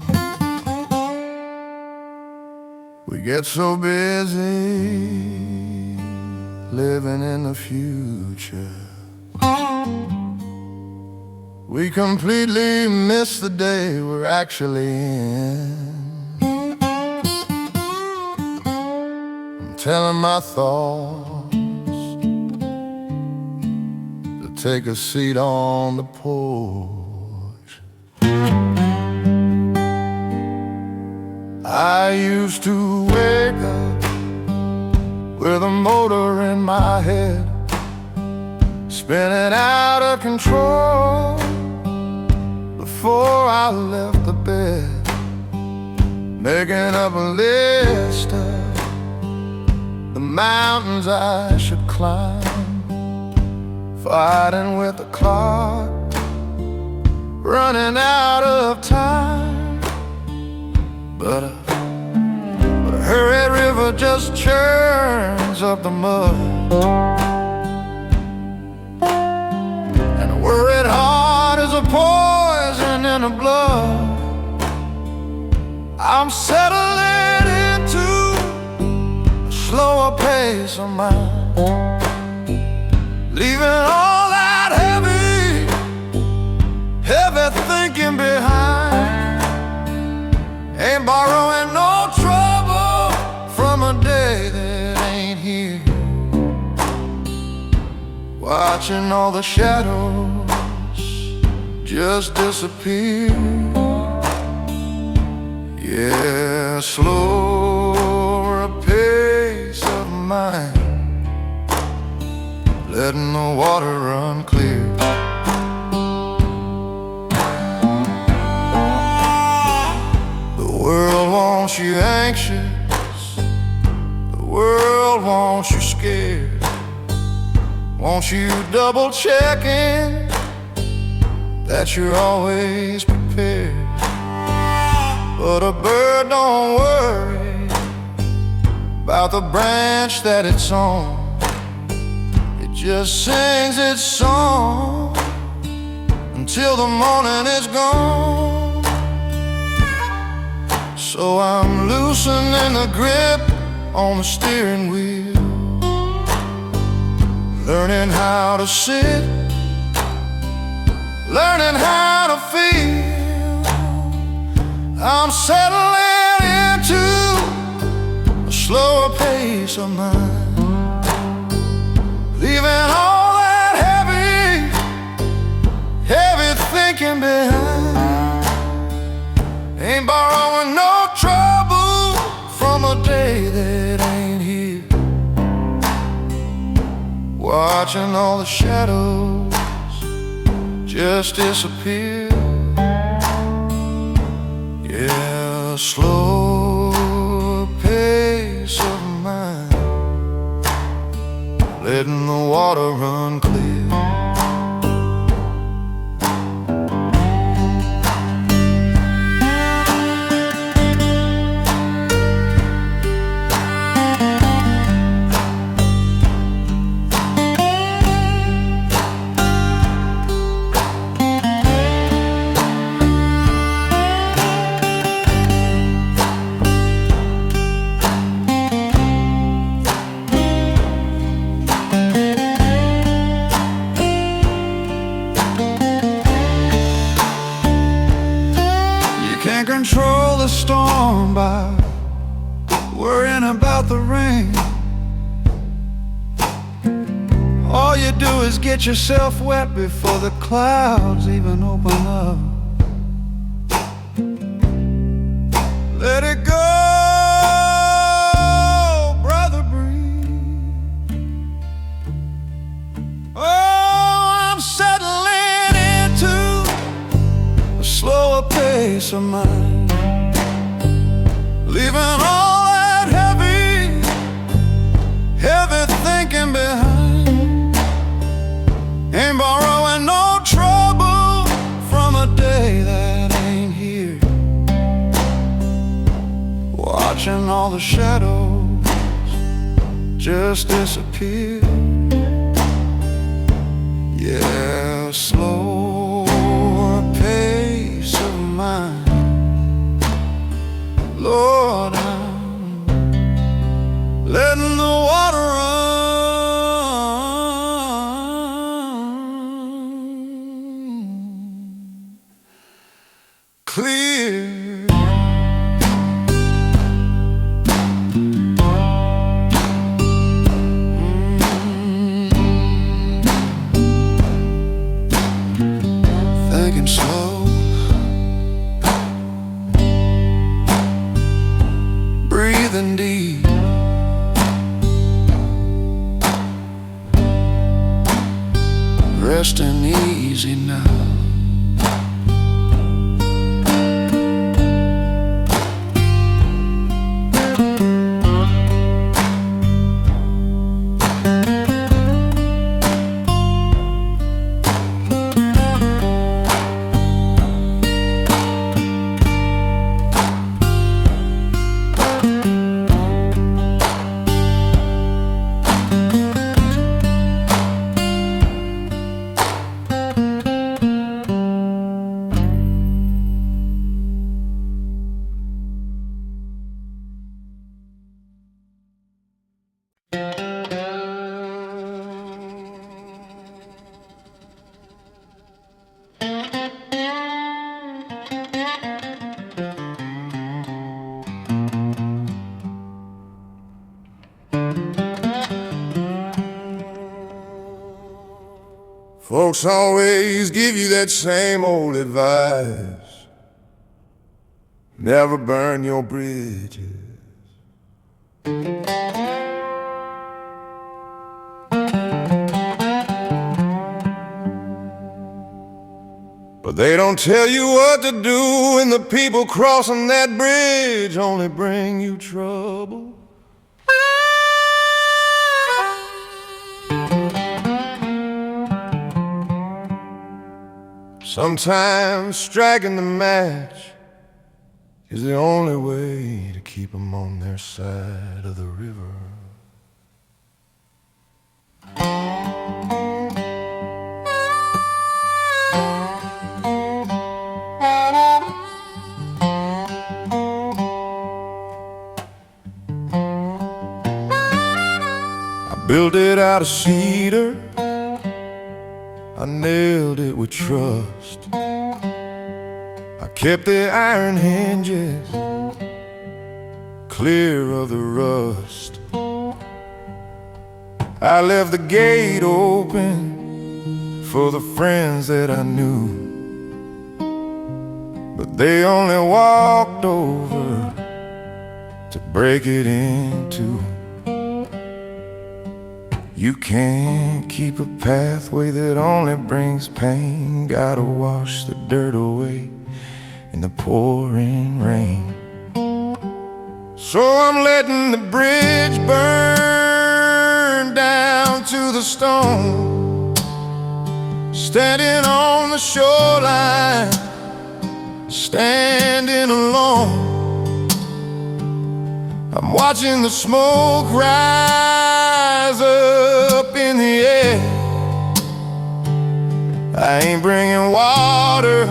We get so busy living in the future, we completely miss the day we're actually in. I'm telling my thoughts to take a seat on the porch. I used to wake up with a motor in my head, spinning out of control before I left the bed, making up a list of the mountains I should climb, fighting with the clock, running out of time. But a hurried river just churns up the mud, and a worried heart is a poison in the blood. I'm settling into a slower pace of mind, leaving all that heavy thinking behind. watching all the shadows just disappear. Yeah, slower pace of mine, letting the water run clear. The world wants you anxious, the world wants you scared, wants you double checking that you're always prepared. But a bird don't worry about the branch that it's on. It just sings its song until the morning is gone. So I'm loosening the grip on the steering wheel, learning how to sit, learning how to feel. I'm settling into a slower pace of mine, leaving all that heavy thinking behind. Ain't borrowing no trouble from a day that ain't here. Watching all the shadows just disappear. Yeah, a slow pace of mine, letting the water run clear. Can't control the storm by worrying about the rain. All you do is get yourself wet before the clouds even open up. Let it go, brother, breathe. Oh, I'm settling into a slower pace of mine, leaving all that heavy thinking behind. Ain't borrowing no trouble from a day that ain't here. Watching all the shadows just disappear. Yeah, slower pace of mine, Lord, I'm letting the water run clear. Thinking slow, breathing deep, resting easy now. Folks always give you that same old advice: never burn your bridges. But they don't tell you what to do, and the people crossing that bridge only bring you trouble. Sometimes striking the match is the only way to keep them on their side of the river. I built it out of cedar, I nailed it with trust. I kept the iron hinges clear of the rust. I left the gate open for the friends that I knew, but they only walked over to break it in two. You can't keep a pathway that only brings pain. Gotta wash the dirt away in the pouring rain. So I'm letting the bridge burn down to the stone, standing on the shoreline, standing alone. I'm watching the smoke rise up in the air. I ain't bringing water,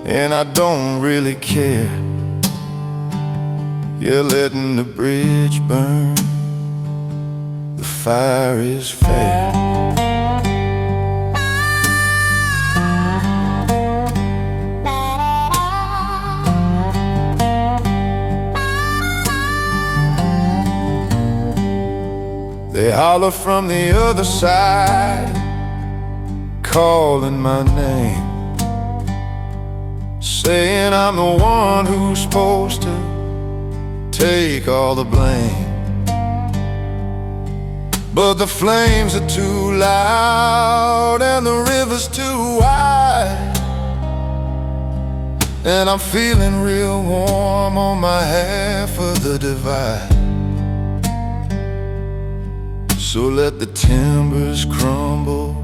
and I don't really care. You're letting the bridge burn, the fire is fair. They holler from the other side, calling my name, saying I'm the one who's supposed to take all the blame. But the flames are too loud and the river's too wide, and I'm feeling real warm on my half of the divide. So let the timbers crumble,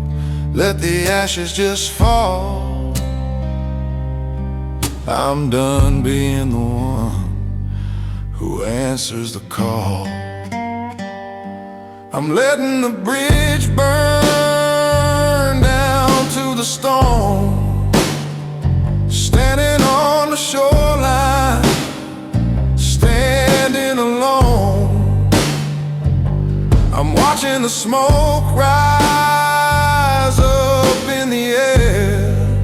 let the ashes just fall. I'm done being the one who answers the call. I'm letting the bridge burn down to the stone, standing on the shoreline, standing alone. I'm watching the smoke rise up in the air.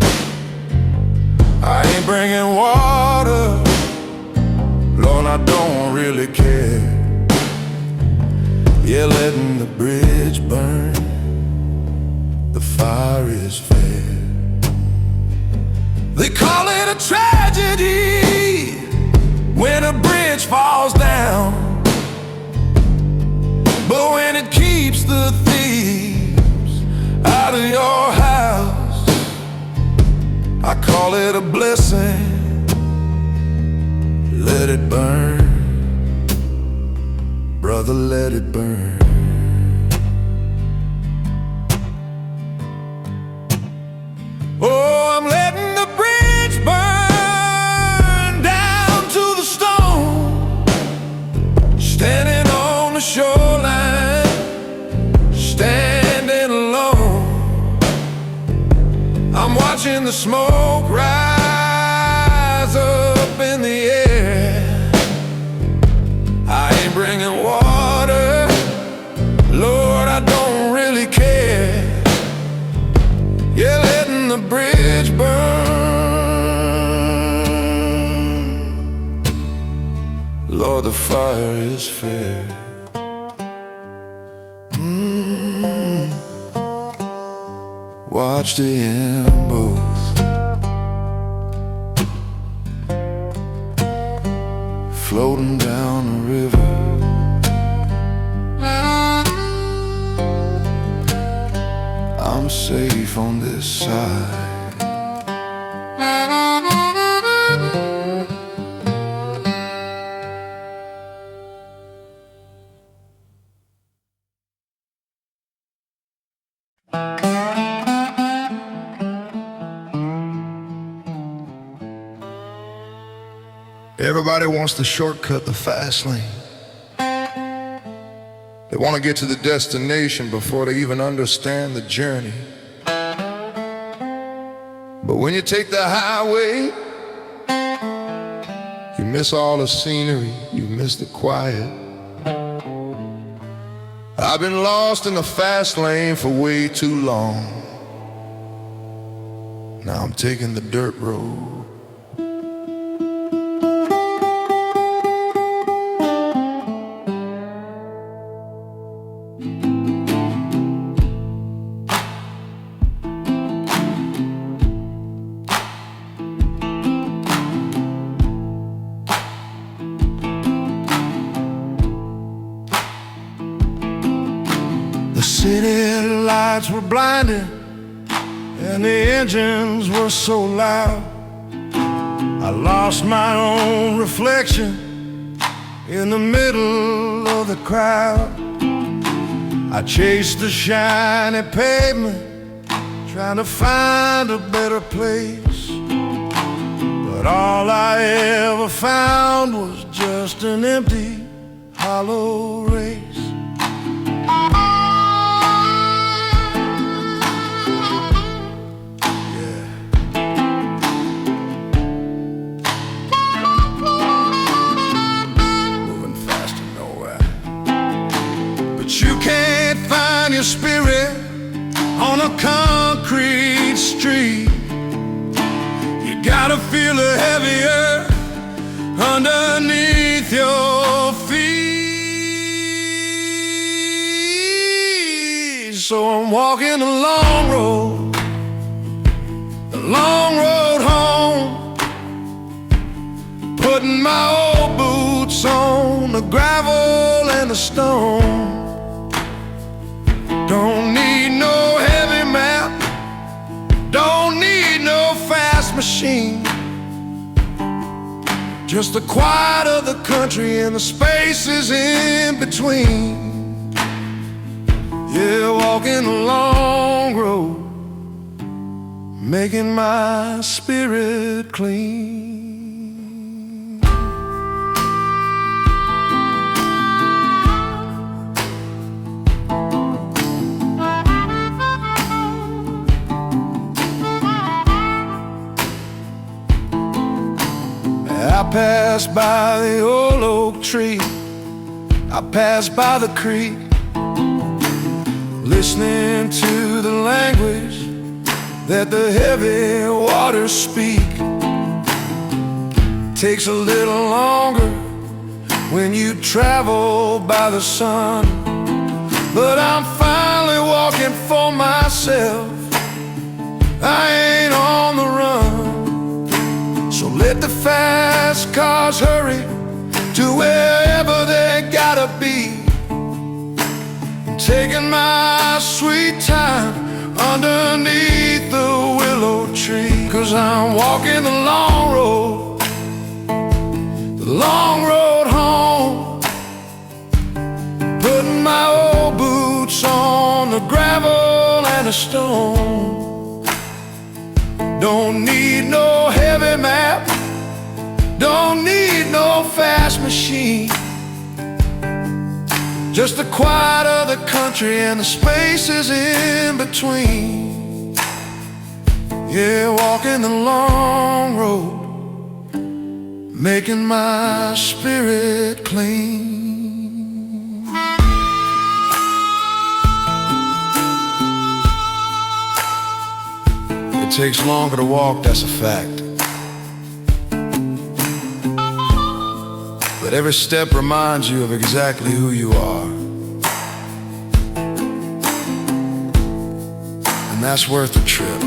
I ain't bringing water, Lord, I don't really care. Yeah, letting the bridge burn, the fire is fair. They call it a tragedy when a bridge falls down, but when it keeps the thieves out of your house, I call it a blessing. Let it burn, brother, let it burn. Oh, I'm letting the bridge burn down to the stone, standing on the shoreline, standing alone. I'm watching the smoke rise up in the air. I ain't bringing water, Lord, I don't really care. Yeah, letting the bridge burn, Lord, the fire is fair. watch the embers floating down the river. I'm safe on this side. Everybody wants to shortcut the fast lane. They want to get to the destination before they even understand the journey. But when you take the highway, you miss all the scenery, you miss the quiet. I've been lost in the fast lane for way too long. Now I'm taking the dirt road. The city lights were blinding and the engines were so loud. I lost my own reflection in the middle of the crowd. I chased the shiny pavement, trying to find a better place. But all I ever found was just an empty, hollow race. You can't find your spirit on a concrete street. You gotta feel the heavy earth underneath your feet. So I'm walking the long road home, putting my old boots on the gravel and the stone. Don't need no heavy map, don't need no fast machine. Just the quiet of the country and the spaces in between. Yeah, walking a long road, making my spirit clean. I passed by the old oak tree, I passed by the creek, listening to the language that the heavy waters speak. Takes a little longer when you travel by the sun, but I'm finally walking for myself, I ain't on the run. So let the fast cars hurry to wherever they gotta be. I'm taking my sweet time underneath the willow tree. 'Cause I'm walking the long road home, putting my old boots on the gravel and the stone. Don't need no heavy map, don't need no fast machine. Just the quiet of the country and the spaces in between. Yeah, walking the long road, making my spirit clean. It takes longer to walk, that's a fact. But every step reminds you of exactly who you are. And and that's worth the trip.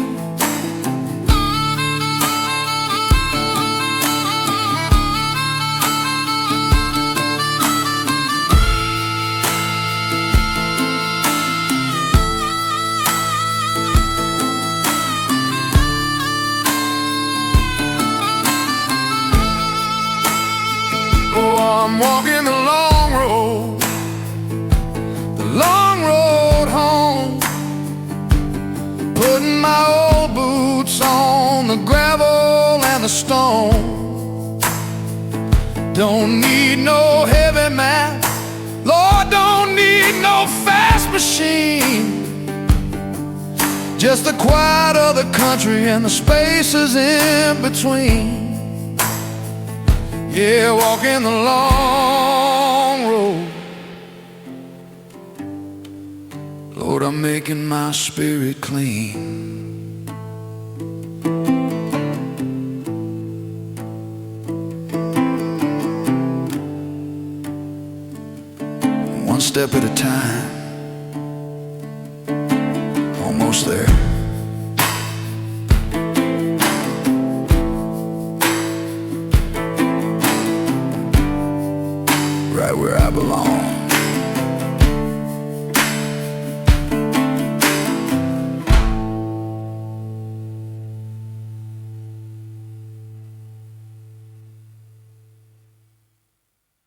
I'm walking the long road home, putting my old boots on the gravel and the stone. Don't need no heavy mat, Lord, don't need no fast machine. Just the quiet of the country and the spaces in between. Yeah, walking the long road. Lord, I'm making my spirit clean. One step at a time, almost there. Right where I belong.